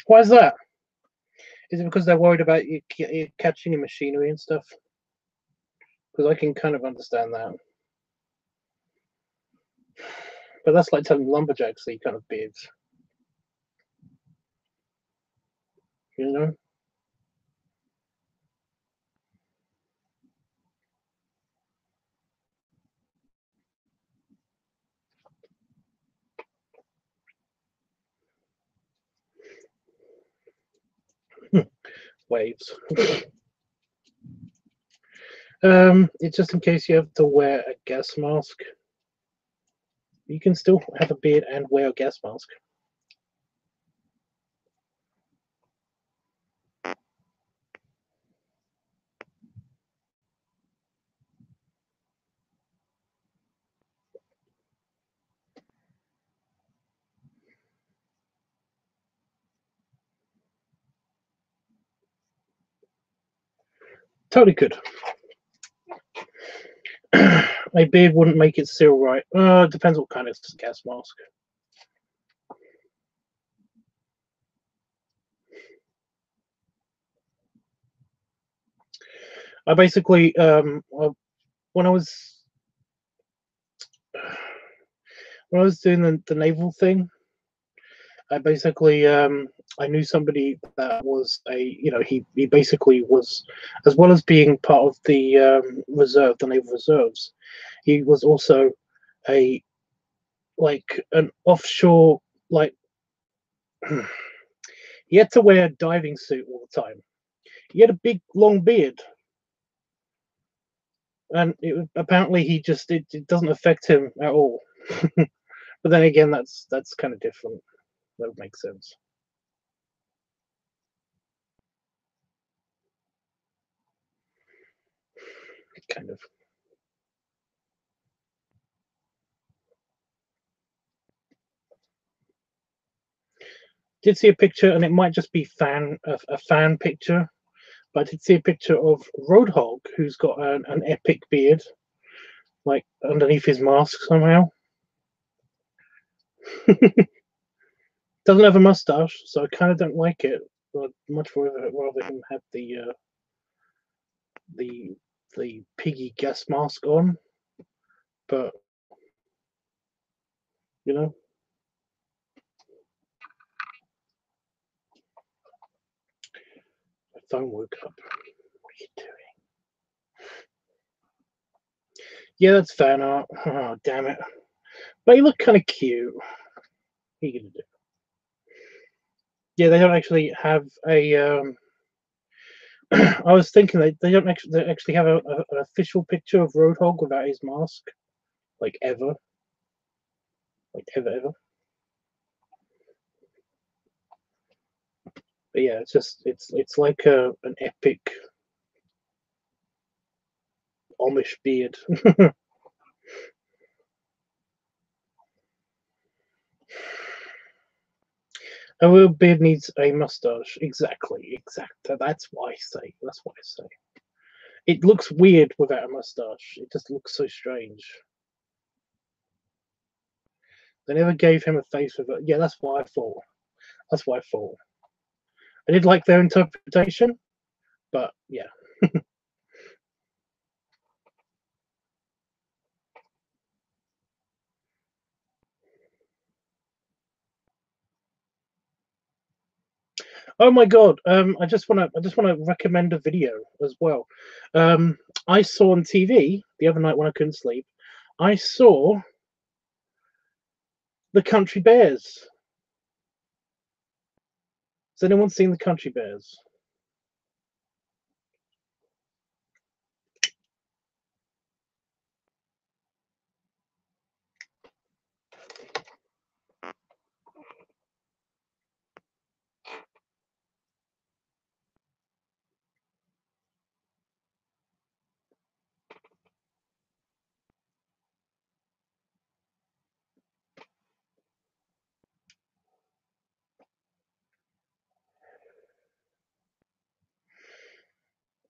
Why is that? Is it because they're worried about you catching your machinery and stuff? Because I can kind of understand that. But that's like telling lumberjacks they kind of beards. You know? Waves. It's just in case you have to wear a gas mask. You can still have a beard and wear a gas mask. Totally could. A beard wouldn't make it seal right. It depends what kind of gas mask. I basically, when I was doing the naval thing, I basically I knew somebody that was he basically was, as well as being part of the reserve, the naval reserves, he was also a an offshore he had to wear a diving suit all the time. He had a big long beard, and apparently it doesn't affect him at all. But then again, that's kind of different. That would make sense. Kind of. Did see a picture, and it might just be a fan picture, but I did see a picture of Roadhog, who's got an epic beard, like underneath his mask somehow. Doesn't have a mustache, so I kind of don't like it. I'd much rather him have the the piggy gas mask on, but you know. My phone woke up. What are you doing? Yeah, that's fan art. Oh, damn it. But he looked kind of cute. What are you gonna do? Yeah, they don't actually have a. I was thinking they don't actually have an official picture of Roadhog without his mask, like ever, like ever. But yeah, it's like an epic Amish beard. A real beard needs a mustache. Exactly. That's what I say. That's what I say. It looks weird without a mustache. It just looks so strange. They never gave him a face with it. Yeah, that's what I thought. That's what I thought. I did like their interpretation, but yeah. Oh my god! I just wanna recommend a video as well. I saw on TV the other night when I couldn't sleep. I saw the Country Bears. Has anyone seen the Country Bears?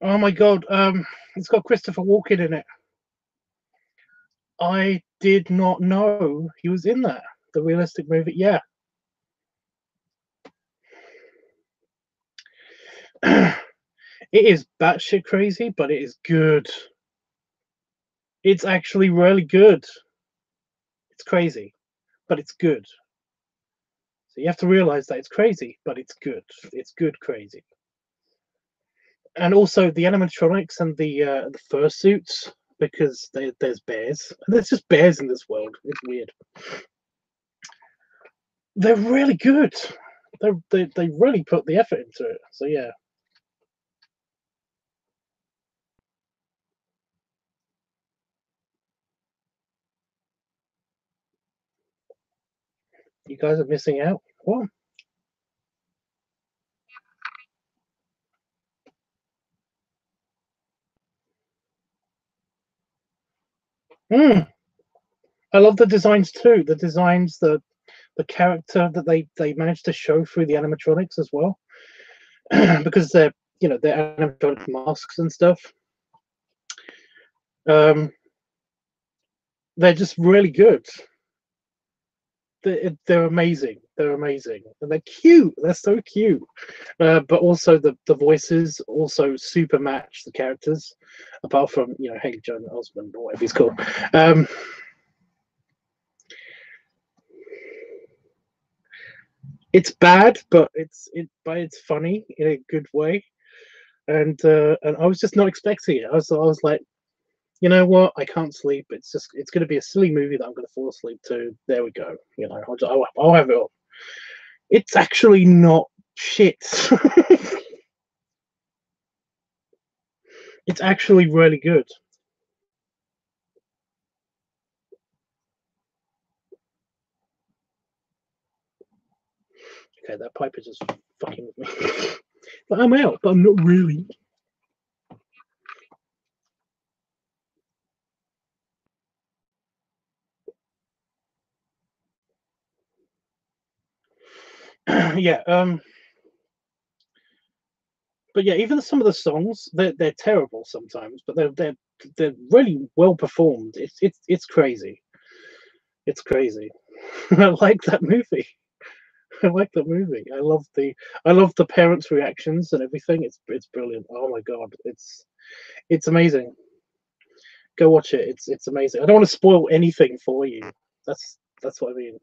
Oh my god! It's got Christopher Walken in it. I did not know he was in that. The realistic movie. Yeah. It is batshit crazy, but it is good. It's actually really good. It's crazy, but it's good. So you have to realize that it's crazy, but it's good. It's good crazy. And also the animatronics and the fursuits, because there's bears. There's just bears in this world. It's weird. They're really good. They really put the effort into it. So yeah. You guys are missing out. What? Mm, I love the designs too. The designs, the character that they managed to show through the animatronics as well, because they're animatronic masks and stuff. Um, they're just really good. They're amazing. They're amazing, and they're cute. They're so cute. But also the voices also super match the characters, apart from Haley Joel Osment or whatever he's called. It's bad, but it's funny in a good way, and I was just not expecting it. I was like, you know what? I can't sleep. It's going to be a silly movie that I'm going to fall asleep to. There we go. I'll have it on. It's actually not shit. It's actually really good. Okay, that pipe is just fucking with me. But I'm out, but I'm not really. Yeah. But yeah, even some of the songs, they're terrible sometimes, but they're really well performed. It's crazy. It's crazy. I like that movie. I like that movie. I love the parents' reactions and everything. It's brilliant. Oh my god, it's amazing. Go watch it. It's amazing. I don't want to spoil anything for you. That's what I mean.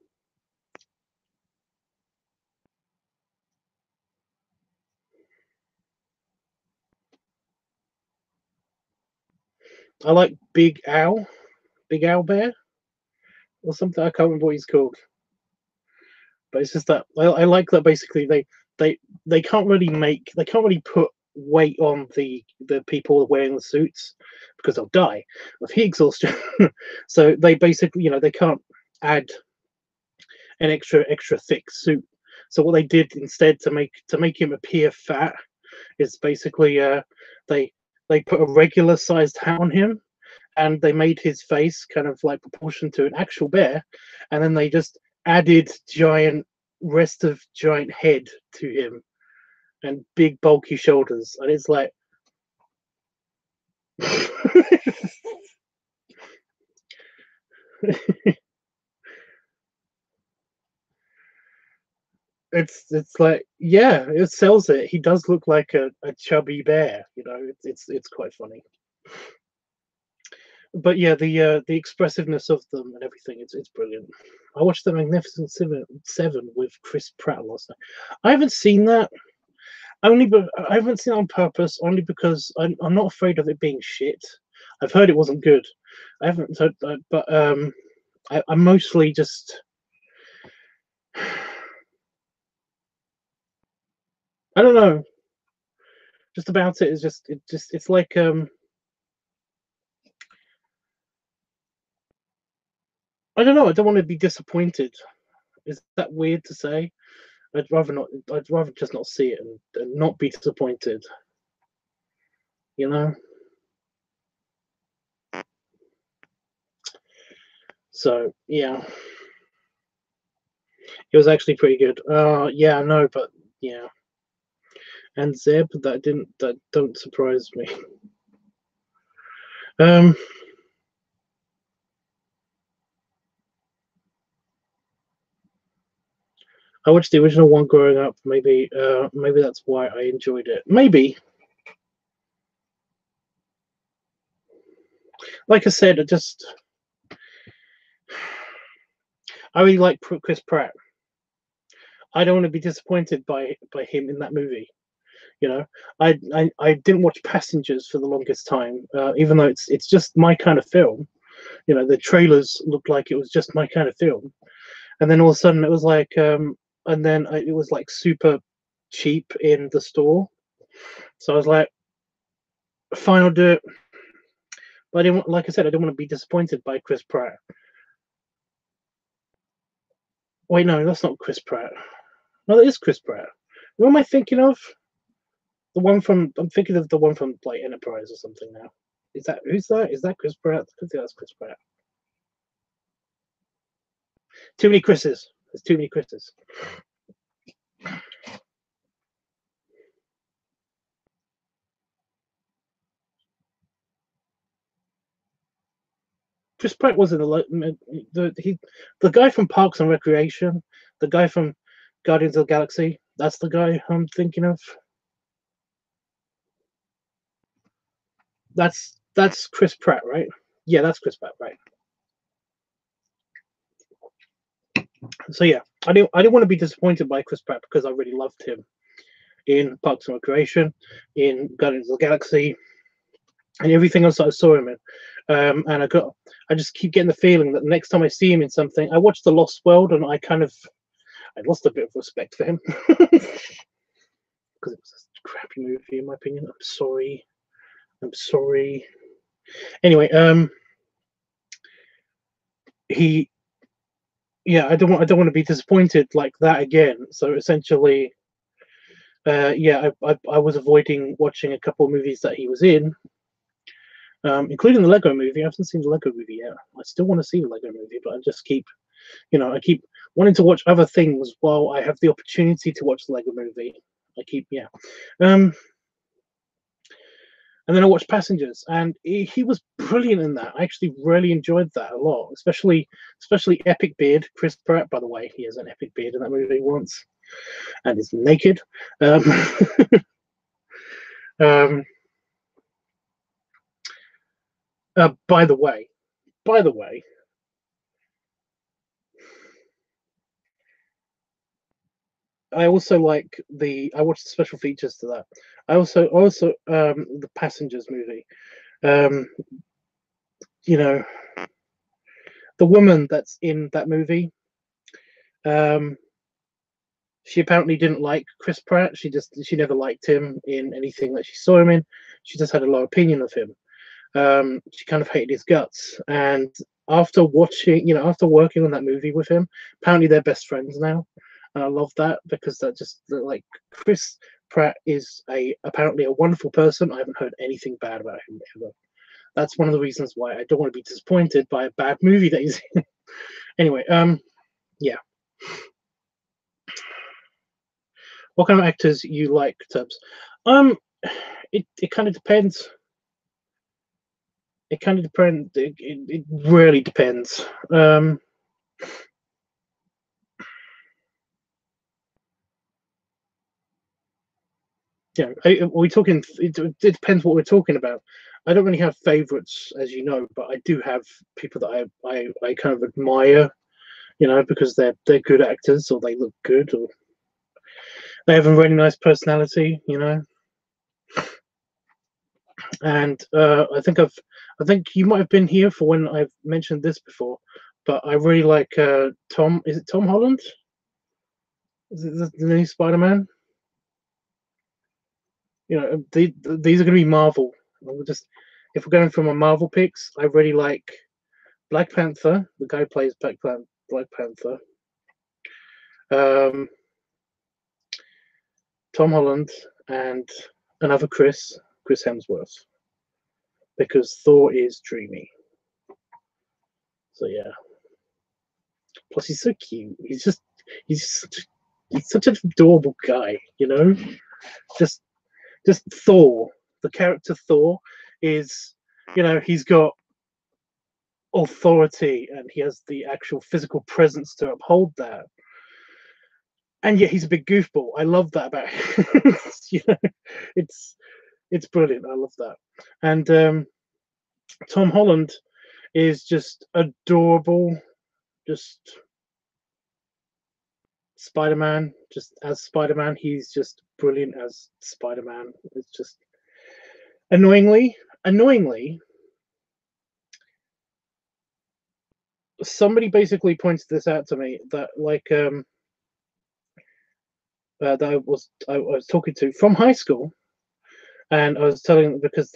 I like Big Owl Bear, or something. I can't remember what he's called. But it's just that I like that basically they can't really put weight on the people wearing the suits because they'll die of heat exhaustion. So they basically, they can't add an extra thick suit. So what they did instead to make him appear fat is basically they they put a regular sized hat on him, and they made his face kind of like proportion to an actual bear, and then they just added rest of giant head to him and big bulky shoulders, and it's like it's like, yeah, it sells it. He does look like a chubby bear, it's quite funny. But yeah, the expressiveness of them and everything, it's brilliant. I watched The Magnificent Seven with Chris Pratt last night. I haven't seen that, but I haven't seen it on purpose, only because I'm not afraid of it being shit. I've heard it wasn't good. I haven't heard, but I'm mostly just I don't know. Just about it is it's like I don't know. I don't want to be disappointed. Is that weird to say? I'd rather not. I'd rather just not see it and not be disappointed. You know. So yeah, it was actually pretty good. Yeah, no, but yeah, and Zeb, that don't surprise me. Um, I watched the original one growing up. Maybe that's why I enjoyed it. Maybe, like I said, I really like Chris Pratt. I don't want to be disappointed by him in that movie. I didn't watch Passengers for the longest time, even though it's just my kind of film. The trailers looked like it was just my kind of film, and then all of a sudden it was like, and then it was like super cheap in the store. So I was like, fine, I'll do it. But I didn't, like I said, I didn't want to be disappointed by Chris Pratt. Wait, no, that's not Chris Pratt. No, that is Chris Pratt. Who am I thinking of? I'm thinking of the one from like Enterprise or something now. Who's that? Is that Chris Pratt? I think that's Chris Pratt. Too many Chris's. There's too many Chris's. Chris Pratt was in the guy from Parks and Recreation, the guy from Guardians of the Galaxy. That's the guy I'm thinking of. That's Chris Pratt, right? Yeah, that's Chris Pratt, right? So yeah, I didn't want to be disappointed by Chris Pratt because I really loved him in Parks and Recreation, in Guardians of the Galaxy, and everything else that I saw him in. And I just keep getting the feeling that the next time I see him in something, I watched The Lost World, and I lost a bit of respect for him because it was a crappy movie in my opinion. I'm sorry. Anyway, he, yeah, I don't want to be disappointed like that again. So essentially, yeah, I was avoiding watching a couple of movies that he was in, including the Lego movie. I haven't seen the Lego movie yet. I still want to see the Lego movie, but I just keep, I keep wanting to watch other things while I have the opportunity to watch the Lego movie. Yeah. And then I watched Passengers, and he was brilliant in that. I actually really enjoyed that a lot, especially epic beard. Chris Pratt, by the way, he has an epic beard in that movie once, and is naked. Um, By the way, I also like I watched the special features to that. I also the Passengers movie. Um, you know, the woman that's in that movie. Um, she apparently didn't like Chris Pratt. She never liked him in anything that she saw him in. She just had a low opinion of him. She kind of hated his guts. And after watching, after working on that movie with him, apparently they're best friends now. And I love that because that just like Chris Pratt is apparently a wonderful person. I haven't heard anything bad about him ever. That's one of the reasons why I don't want to be disappointed by a bad movie that he's in. Anyway, yeah. What kind of actors you like, Tubbs? It kind of depends. It kind of depends. It really depends. Yeah, we talking. It depends what we're talking about. I don't really have favorites, as you know, but I do have people that I kind of admire, because they're good actors or they look good or they have a really nice personality, And I think you might have been here for when I've mentioned this before, but I really like Tom. Is it Tom Holland? Is it the new Spider-Man? These are going to be Marvel. If we're going from a Marvel picks, I really like Black Panther. The guy who plays Black Panther. Um, Tom Holland and another Chris Hemsworth, because Thor is dreamy. So yeah. Plus, he's so cute. He's such an adorable guy. Just Thor. The character Thor is, he's got authority and he has the actual physical presence to uphold that. And yet he's a big goofball. I love that about him. It's brilliant. I love that. And Tom Holland is just adorable. Just Spider-Man, just as Spider-Man, he's just brilliant as Spider-Man. It's just annoyingly, somebody basically pointed this out to me that that I was talking to from high school, and I was telling them because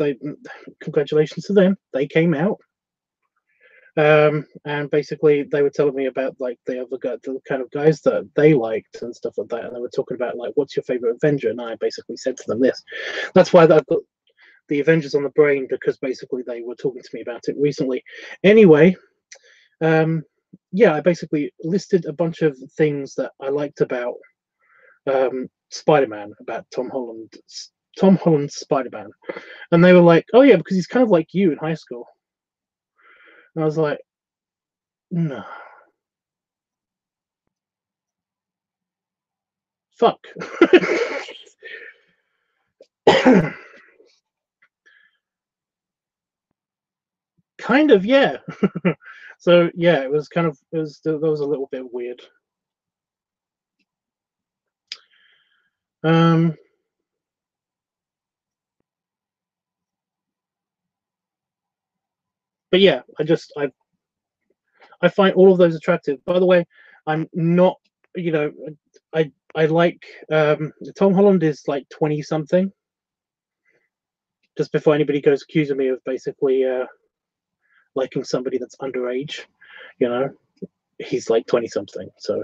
congratulations to them, they came out. And basically they were telling me about like the kind of guys that they liked and stuff like that, and they were talking about like, what's your favorite Avenger? And I basically said to them this. That's why I've got the Avengers on the brain, because basically they were talking to me about it recently. Anyway, yeah, I basically listed a bunch of things that I liked about Spider-Man, about Tom Holland's Spider-Man, and they were like, "Oh yeah, because he's kind of like you in high school." And I was like, "No, fuck." Kind of, yeah. So yeah, it was that was a little bit weird. Um, but yeah, I find all of those attractive. By the way, I'm not, I like Tom Holland is like 20 something. Just before anybody goes accusing me of basically liking somebody that's underage, he's like 20 something. So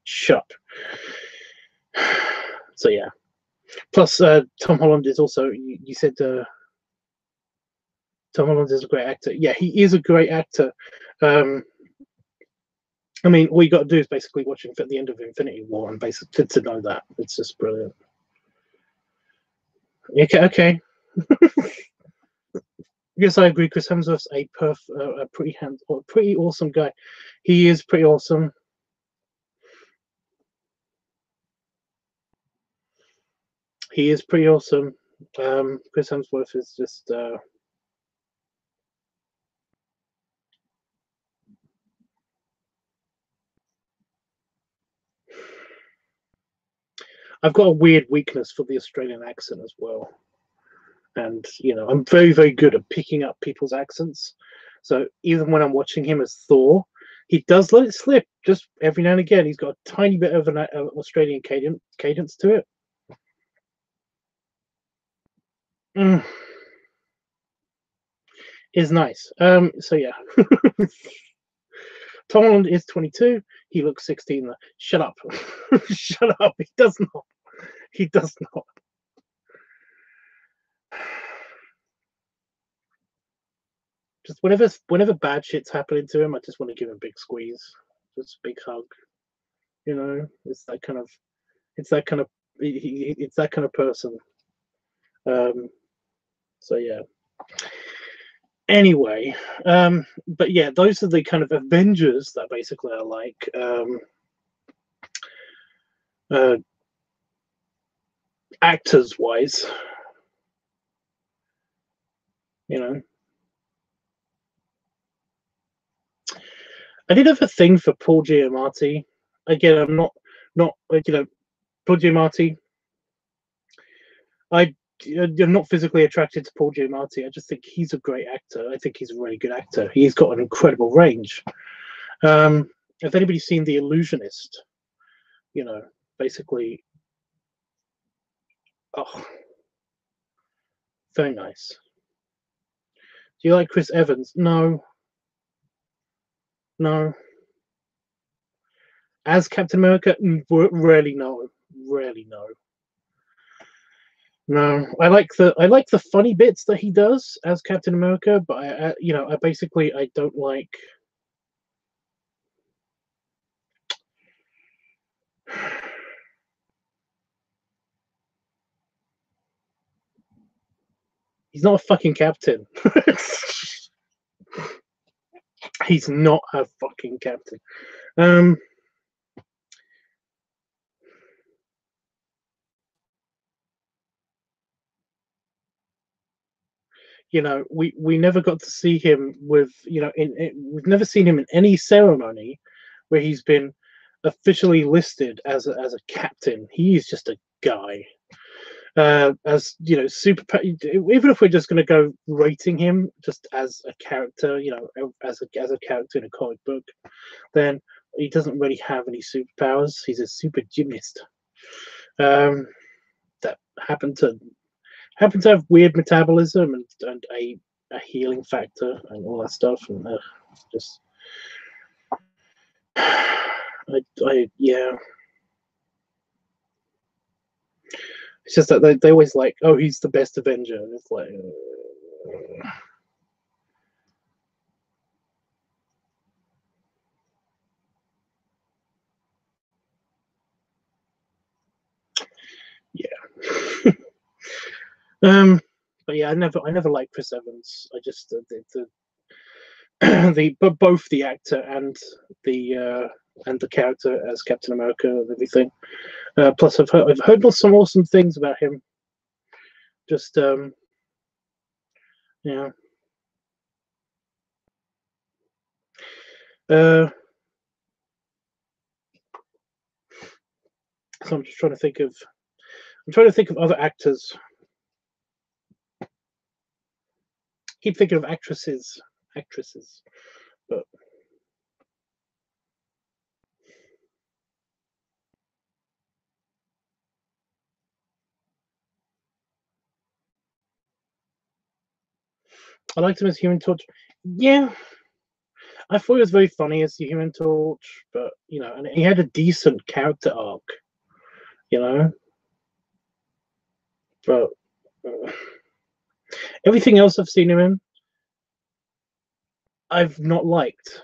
shut. So yeah. Plus, Tom Holland is also, you said Tom Holland is a great actor. Yeah, he is a great actor. I mean, all you got to do is basically watch at the end of Infinity War and basically to know that. It's just brilliant. Okay. Yes, I agree. Chris Hemsworth's a pretty awesome guy. He is pretty awesome. He is pretty awesome. Chris Hemsworth is just. I've got a weird weakness for the Australian accent as well. And, you know, I'm very, very good at picking up people's accents. So even when I'm watching him as Thor, he does let it slip just every now and again. He's got a tiny bit of an Australian cadence to it. Is nice. So yeah. Tom Holland is 22. He looks 16. Shut up. Shut up. He does not. He does not. Just whenever bad shit's happening to him, I just want to give him a big squeeze, just a big hug. You know, it's that kind of person. So yeah. Anyway, but yeah, those are the kind of Avengers that basically I like. Actors wise, you know. I did have a thing for Paul Giamatti. Again, I'm not you know, Paul Giamatti. I'm not physically attracted to Paul Giamatti. I just think he's a great actor. I think he's a really good actor. He's got an incredible range. If anybody's seen The Illusionist, you know, basically, oh, very nice. Do you like Chris Evans? No. No. As Captain America, rarely no. Rarely no. No, I like the funny bits that he does as Captain America, but I basically don't like. He's not a fucking captain. He's not a fucking captain. You know, we never got to see him with, you know, we've never seen him in any ceremony where he's been officially listed as a captain. He's just a guy. As you know, even if we're just going to go rating him just as a character, you know, as a character in a comic book, then he doesn't really have any superpowers. He's a super gymnast that happened to have weird metabolism and a healing factor and all that stuff, and just yeah. It's just that they always like, oh, he's the best Avenger, and it's like. Yeah. But yeah, I never liked Chris Evans. I just but both the actor and the character as Captain America and everything. Plus, I've heard some awesome things about him. Just yeah. So I'm just trying to think of. I'm trying to think of other actors. Keep thinking of actresses, but I liked him as Human Torch. Yeah, I thought he was very funny as the Human Torch, but you know, and he had a decent character arc, you know. But everything else I've seen him in, I've not liked.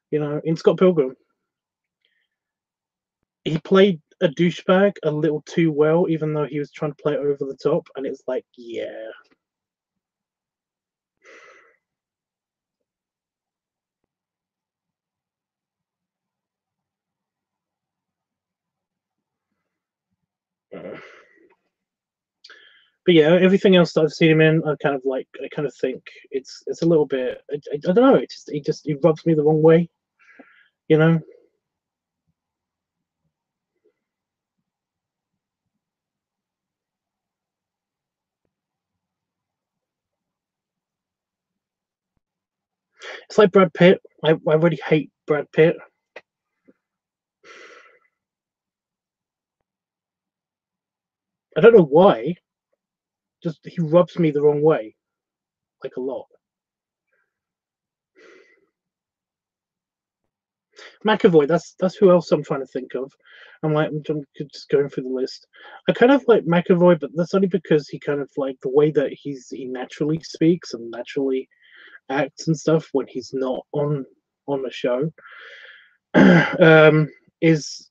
You know, in Scott Pilgrim, he played a douchebag a little too well, even though he was trying to play it over the top, and it's like, yeah. But yeah, everything else that I've seen him in, I kind of think it's a little bit. I don't know. It rubs me the wrong way. you know. It's like Brad Pitt. I really hate Brad Pitt. I don't know why. Just he rubs me the wrong way, like a lot. McAvoy. That's who else I'm trying to think of. I'm just going through the list. I kind of like McAvoy, but that's only because he kind of like the way that he naturally speaks and naturally acts and stuff when he's not on the show. Is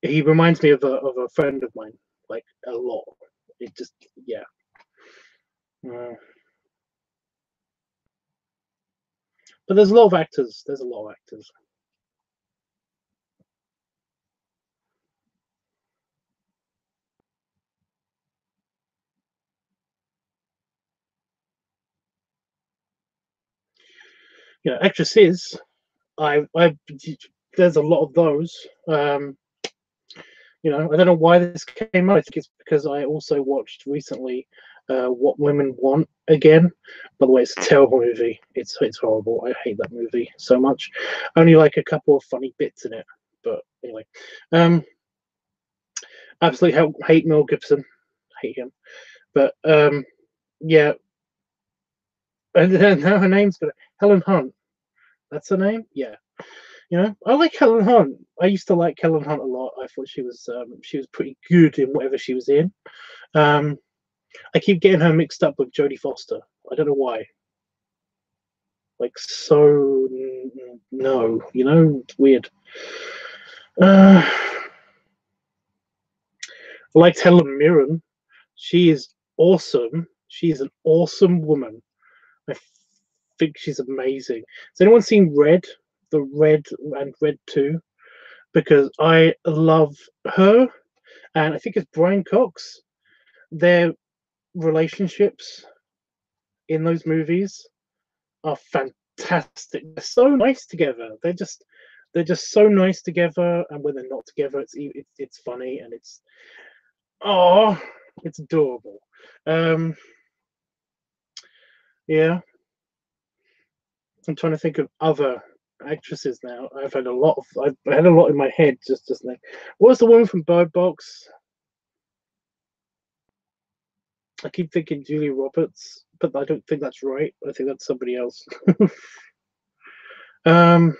he reminds me of a friend of mine, like a lot. It just yeah. But there's a lot of actors. There's a lot of actors. You know, actresses. I there's a lot of those. You know, I don't know why this came out. I think it's because I also watched recently What Women Want again. By the way, it's a terrible movie. It's horrible. I hate that movie so much. Only like a couple of funny bits in it, but anyway, absolutely hate Mel Gibson. Hate him. But yeah, and now her name's got Helen Hunt. That's her name. Yeah. You know, I like Helen Hunt. I used to like Helen Hunt a lot. I thought she was pretty good in whatever she was in. I keep getting her mixed up with Jodie Foster. I don't know why. Like so, no, you know, it's weird. I liked Helen Mirren. She is awesome. She's an awesome woman. I think she's amazing. Has anyone seen Red? The Red and Red 2? Because I love her, and I think it's Brian Cox. Their relationships in those movies are fantastic. They're so nice together. They're just so nice together, and when they're not together, it's funny and it's adorable. Yeah, I'm trying to think of other actresses now. I've had a lot in my head just like what was the woman from Bird Box? I keep thinking Julia Roberts, but I don't think that's right. I think that's somebody else. um,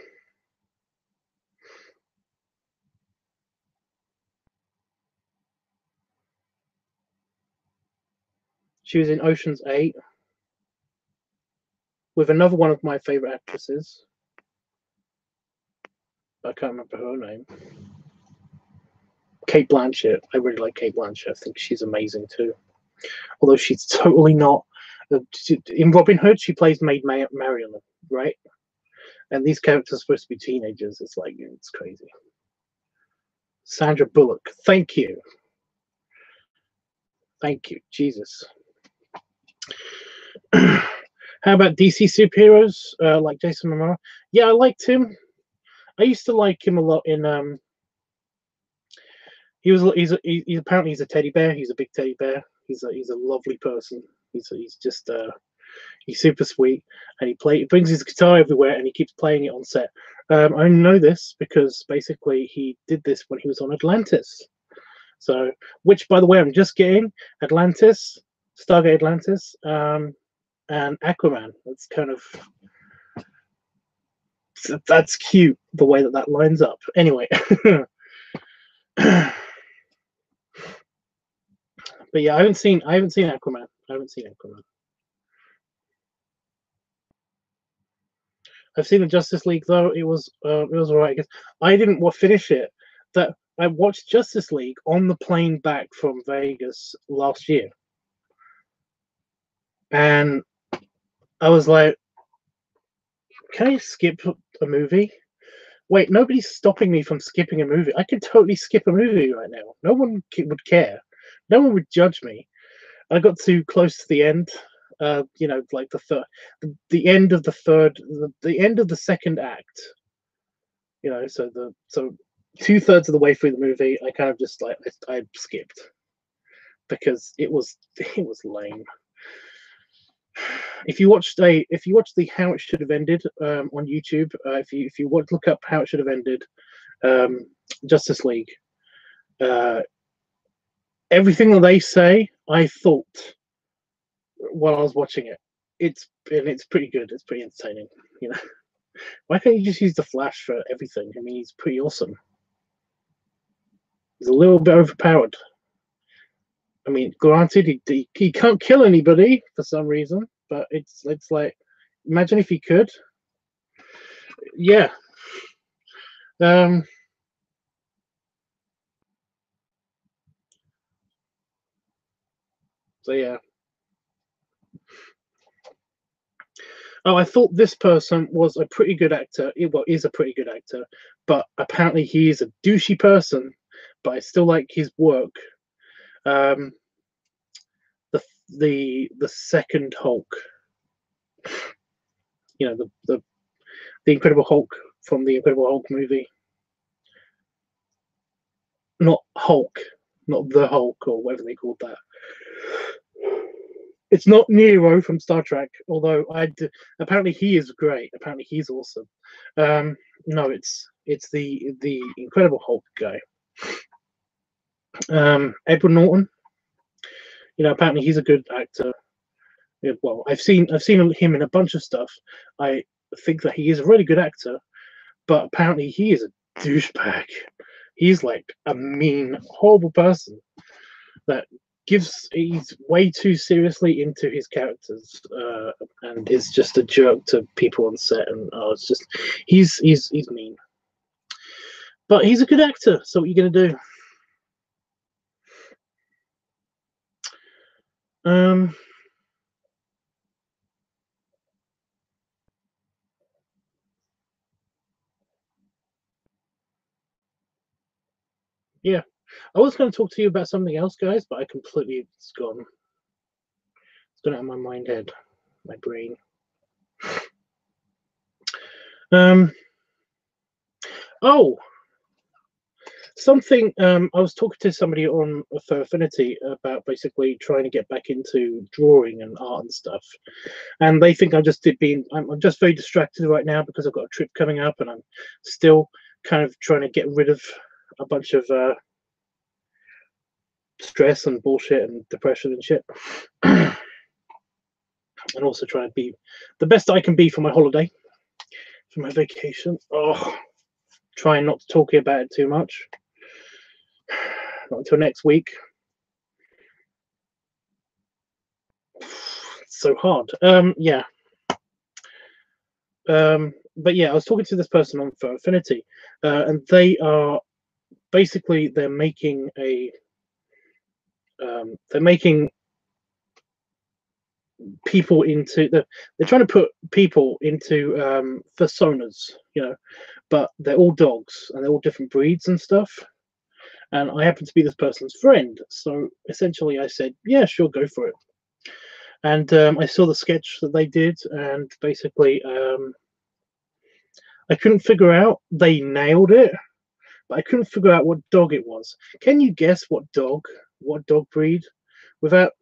she was in Ocean's 8 with another one of my favorite actresses. I can't remember her name. Kate Blanchett. I really like Kate Blanchett. I think she's amazing too. Although she's totally not. In Robin Hood, she plays Maid Marian, right? And these characters are supposed to be teenagers. It's like it's crazy. Sandra Bullock. Thank you. Thank you. Jesus. How about DC superheroes like Jason Momoa? Yeah, I liked him. I used to like him a lot in he's apparently he's a teddy bear. He's a big teddy bear. He's a lovely person. He's just he's super sweet, and he brings his guitar everywhere, and he keeps playing it on set. I know this because basically he did this when he was on Atlantis. So, which by the way, I'm just getting Atlantis, Stargate Atlantis, and Aquaman. That's kind of that's cute the way that lines up. Anyway. But yeah, I haven't seen Aquaman. I haven't seen Aquaman. I've seen the Justice League though. It was alright. I guess I didn't finish it. That I watched Justice League on the plane back from Vegas last year, and I was like, "Can I skip a movie?" Wait, nobody's stopping me from skipping a movie. I could totally skip a movie right now. No one would care. No one would judge me. I got too close to the end. You know, like the end of the end of the second act You know, so 2/3 of the way through the movie, I kind of just like I skipped because it was lame. If you watch the How It Should Have Ended on YouTube, if you want to look up How It Should Have Ended, Justice League, everything that they say, I thought while I was watching it. It's pretty good. It's pretty entertaining. You know, why can't you just use the Flash for everything? I mean, he's pretty awesome. He's a little bit overpowered. I mean, granted, he can't kill anybody for some reason, but it's like, imagine if he could. Yeah. So yeah. Oh, I thought this person was a pretty good actor. Well, is a pretty good actor, but apparently he is a douchey person. But I still like his work. The second Hulk. You know, the Incredible Hulk from the Incredible Hulk movie. Not Hulk, not the Hulk or whatever they called that. It's not Nero from Star Trek, although apparently he is great. Apparently he's awesome. No, it's the Incredible Hulk guy. Edward Norton. You know, apparently he's a good actor. Yeah, well, I've seen him in a bunch of stuff. I think that he is a really good actor, but apparently he is a douchebag. He's like a mean, horrible person that he's way too seriously into his characters, and is just a jerk to people on set. And it's just he's mean, but he's a good actor. So what are you gonna do? Yeah, I was going to talk to you about something else, guys, but it's gone. It's gone out of my mind head, my brain. Oh, something. I was talking to somebody on for Affinity about basically trying to get back into drawing and art and stuff, and they think I'm just very distracted right now because I've got a trip coming up, and I'm still kind of trying to get rid of a bunch of stress and bullshit and depression and shit. And also trying to be the best I can be for my holiday, for my vacation. Oh, trying not to talk about it too much. Not until next week. It's so hard. Yeah. But yeah, I was talking to this person on for Affinity, and they are basically they're making people into they're trying to put people into personas, you know, but they're all dogs and they're all different breeds and stuff. And I happen to be this person's friend, so essentially I said, yeah, sure, go for it. And I saw the sketch that they did, and basically I couldn't figure out. They nailed it, but I couldn't figure out what dog it was. Can you guess what dog breed, without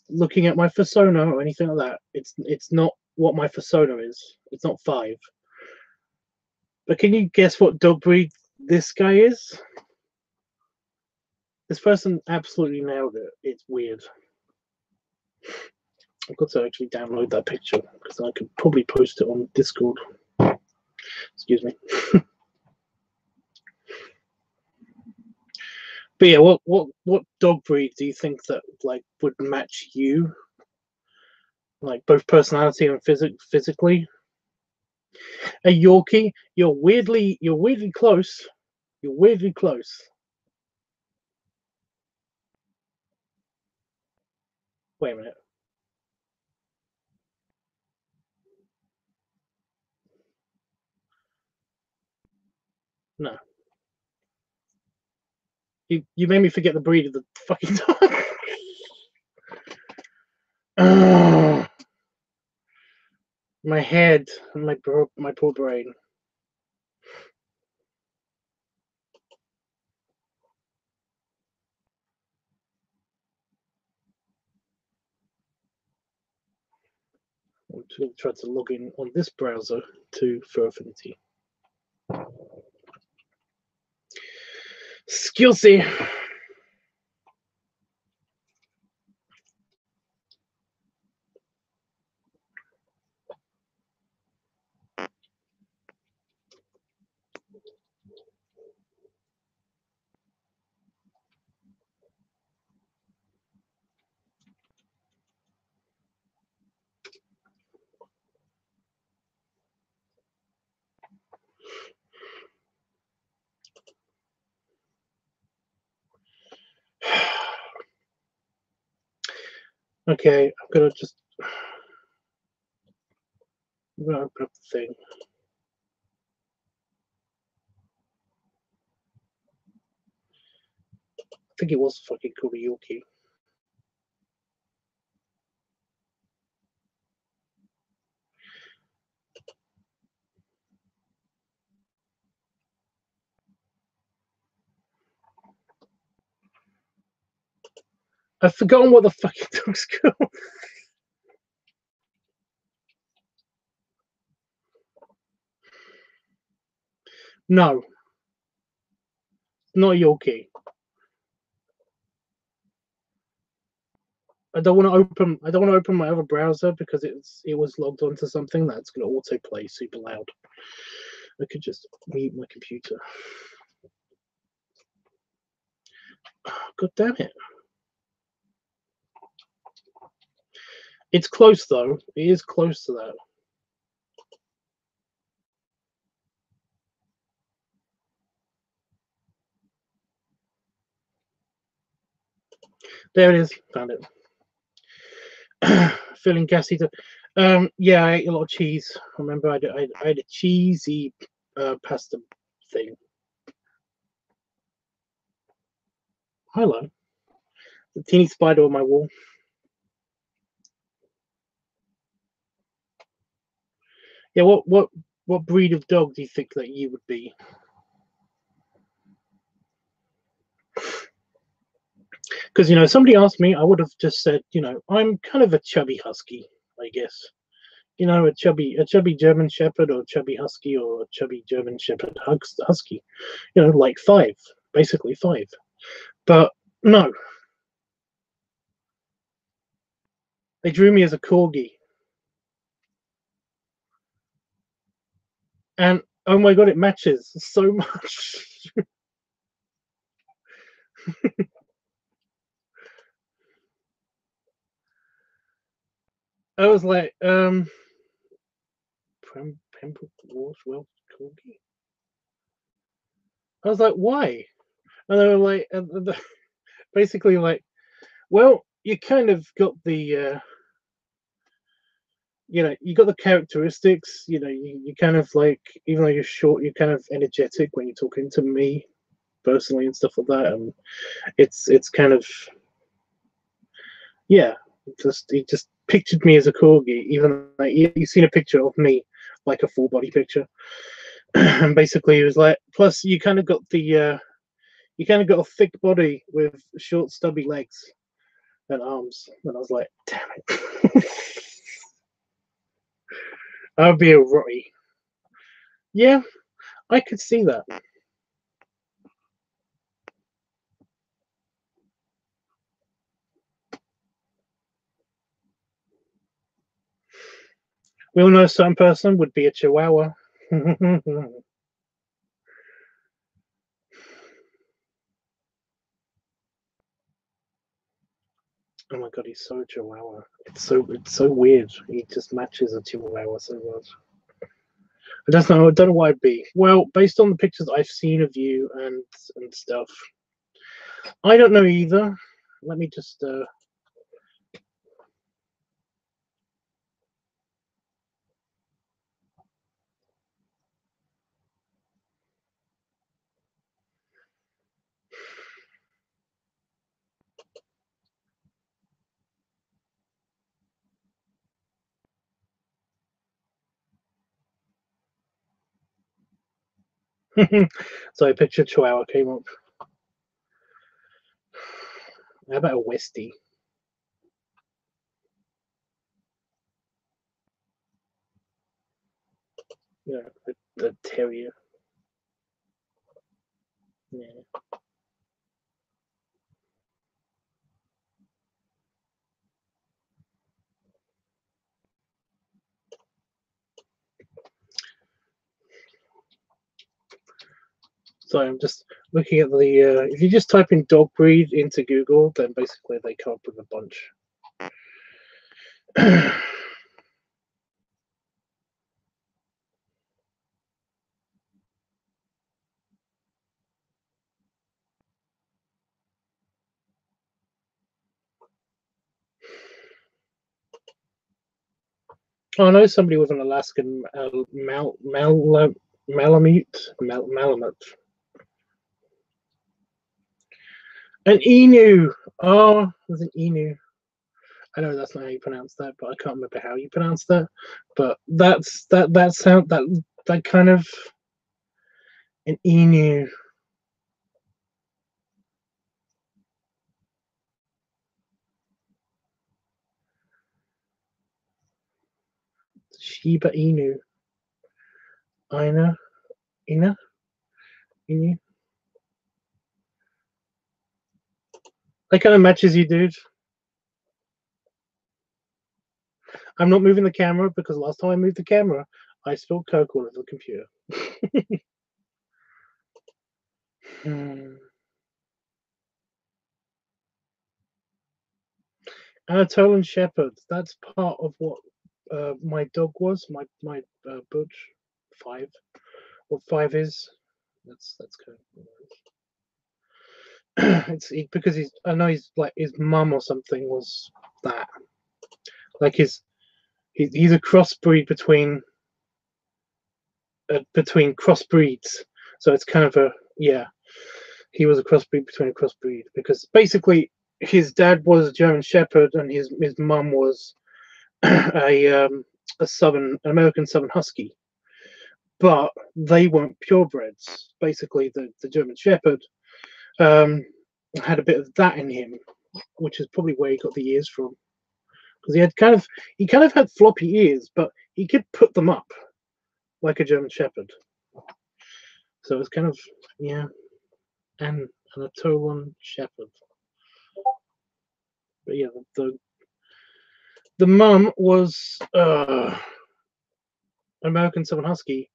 looking at my persona or anything like that? It's not what my persona is. It's not 5. But can you guess what dog breed this guy is? This person absolutely nailed it. It's weird. I've got to actually download that picture because I could probably post it on Discord. Excuse me. But yeah, what dog breed do you think that like would match you? Like both personality and physically? A Yorkie? You're weirdly close. You're weirdly close. Wait a minute. No. You made me forget the breed of the fucking dog. My head and my poor brain. I'm going to try to log in on this browser to Fur Affinity. Skillsy. Okay, I'm gonna open up the thing. I think it was fucking called a Yorkie. I've forgotten what the fucking dog's called. No, not a Yorkie. I don't want to open my other browser because it was logged onto something that's going to autoplay super loud. I could just mute my computer. God damn it! It's close though. It is close to that. There it is. Found it. Feeling gassy. Yeah, I ate a lot of cheese. I remember I had a cheesy pasta thing. Hello. The teeny spider on my wall. Yeah, what breed of dog do you think that you would be? Because somebody asked me, I would have just said, I'm kind of a chubby husky, I guess. A chubby German Shepherd or chubby husky or a chubby German Shepherd husky. Like basically 5. But no, they drew me as a corgi, and oh my god, it matches so much. I was like, Pembroke Welsh corgi. I was like, why? And they were like, basically like, well, you kind of got the, you got the characteristics. You kind of like, even though you're short, you're kind of energetic when you're talking to me personally and stuff like that. And it's kind of, yeah, he just pictured me as a corgi, even like you've seen a picture of me, like a full body picture. And basically he was like, plus you kind of got the you kind of got a thick body with short stubby legs and arms. And I was like, damn it. I'd be a rotty. Yeah, I could see that. We all know a certain person would be a chihuahua. Oh my god, he's so chihuahua. It's so weird. He just matches a chihuahua so much. I don't know why it'd be. Well, based on the pictures I've seen of you and stuff, I don't know either. Let me just so a picture chihuahua came up. How about a Westie? you know, the terrier. Yeah. So I'm just looking at the. If you just type in dog breed into Google, then basically they come up with a bunch. Oh, I know somebody with an Alaskan Malamute. An Inu. Oh, it was an Inu. I know that's not how you pronounce that, but I can't remember how you pronounce that. But that sound that kind of an Inu. Shiba Inu. Ina. Inu. That kind of matches you, dude. I'm not moving the camera because last time I moved the camera, I spilled Coke all over the computer. Anatolian Shepherd. That's part of what my dog was. My Butch 5. What 5 is? That's kind of. Because he's. I know he's like his mum or something was that. Like he's a crossbreed between crossbreeds. So it's kind of a yeah. He was a crossbreed between a crossbreed because basically his dad was a German Shepherd and his mum was a American Southern Husky, but they weren't purebreds. Basically, the German Shepherd had a bit of that in him, which is probably where he got the ears from. Because he kind of had floppy ears, but he could put them up like a German Shepherd. So it's kind of yeah, and a Anatolian Shepherd. But yeah, the mum was American Southern Husky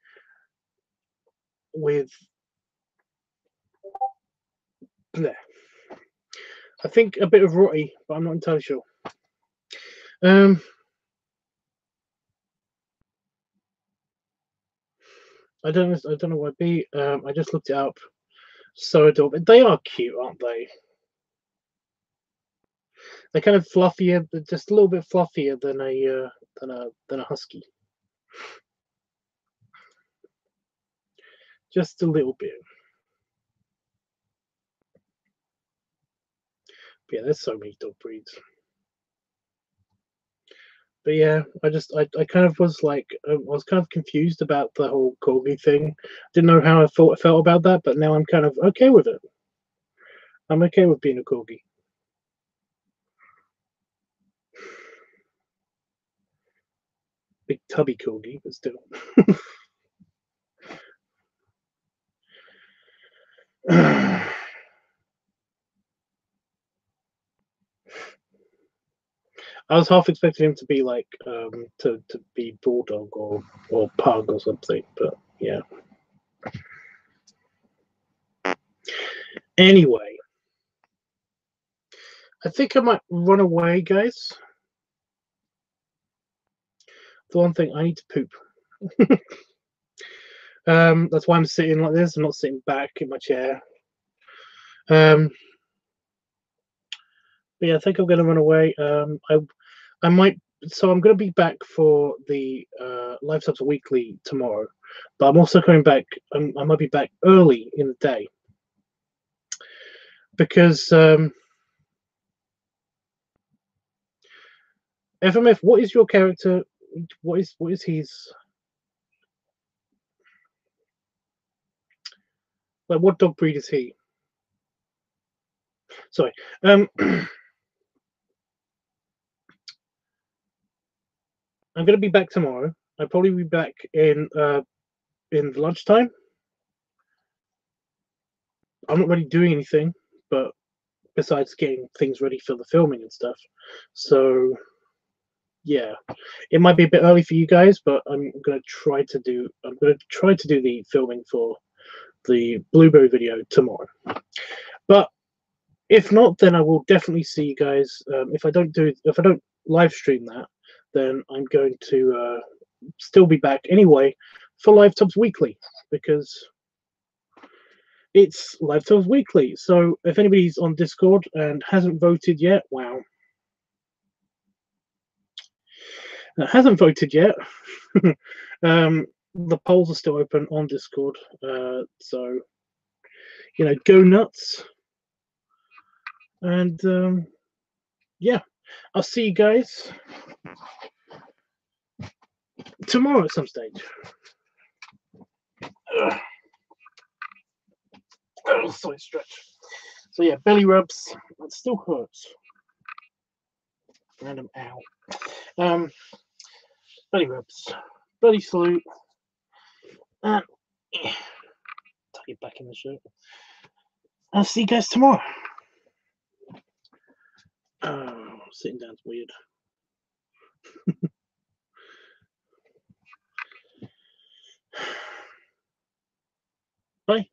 with bleh, I think a bit of rotty, but I'm not entirely sure. I don't know what it'd be. I just looked it up. So adorable. They are cute, aren't they? They're kind of fluffier, just a little bit fluffier than a husky. Just a little bit. But yeah, there's so many dog breeds. But yeah, I kind of was like I was kind of confused about the whole corgi thing. Didn't know how I felt about that, but now I'm kind of okay with it. I'm okay with being a corgi. Big tubby corgi, but still. I was half expecting him to be like to be bulldog or pug or something, but yeah. Anyway, I think I might run away, guys. The one thing I need to poop. That's why I'm sitting like this. I'm not sitting back in my chair. But yeah, I think I'm gonna run away. I might. So I'm gonna be back for the LiveTUBBs Weekly tomorrow, but I'm also coming back. I might be back early in the day because FMF. What is your character? What is his? Like, what dog breed is he? Sorry. I'm going to be back tomorrow. I'll probably be back in in the lunchtime. I'm not really doing anything, but besides getting things ready for the filming and stuff. So yeah, it might be a bit early for you guys, but I'm gonna try to do the filming for the Blueberry video tomorrow. But if not, then I will definitely see you guys. If I don't live stream that, then I'm going to still be back anyway for LiveTubs Weekly, because it's LiveTubs Weekly. So if anybody's on Discord and hasn't voted yet, wow, hasn't voted yet, the polls are still open on Discord. So go nuts. And yeah, I'll see you guys tomorrow at some stage. Side stretch. So yeah, belly rubs. It still hurts. Random ow. Belly rubs. Belly salute. And tuck it back in the shirt. I'll see you guys tomorrow. Oh, sitting down's weird. Bye.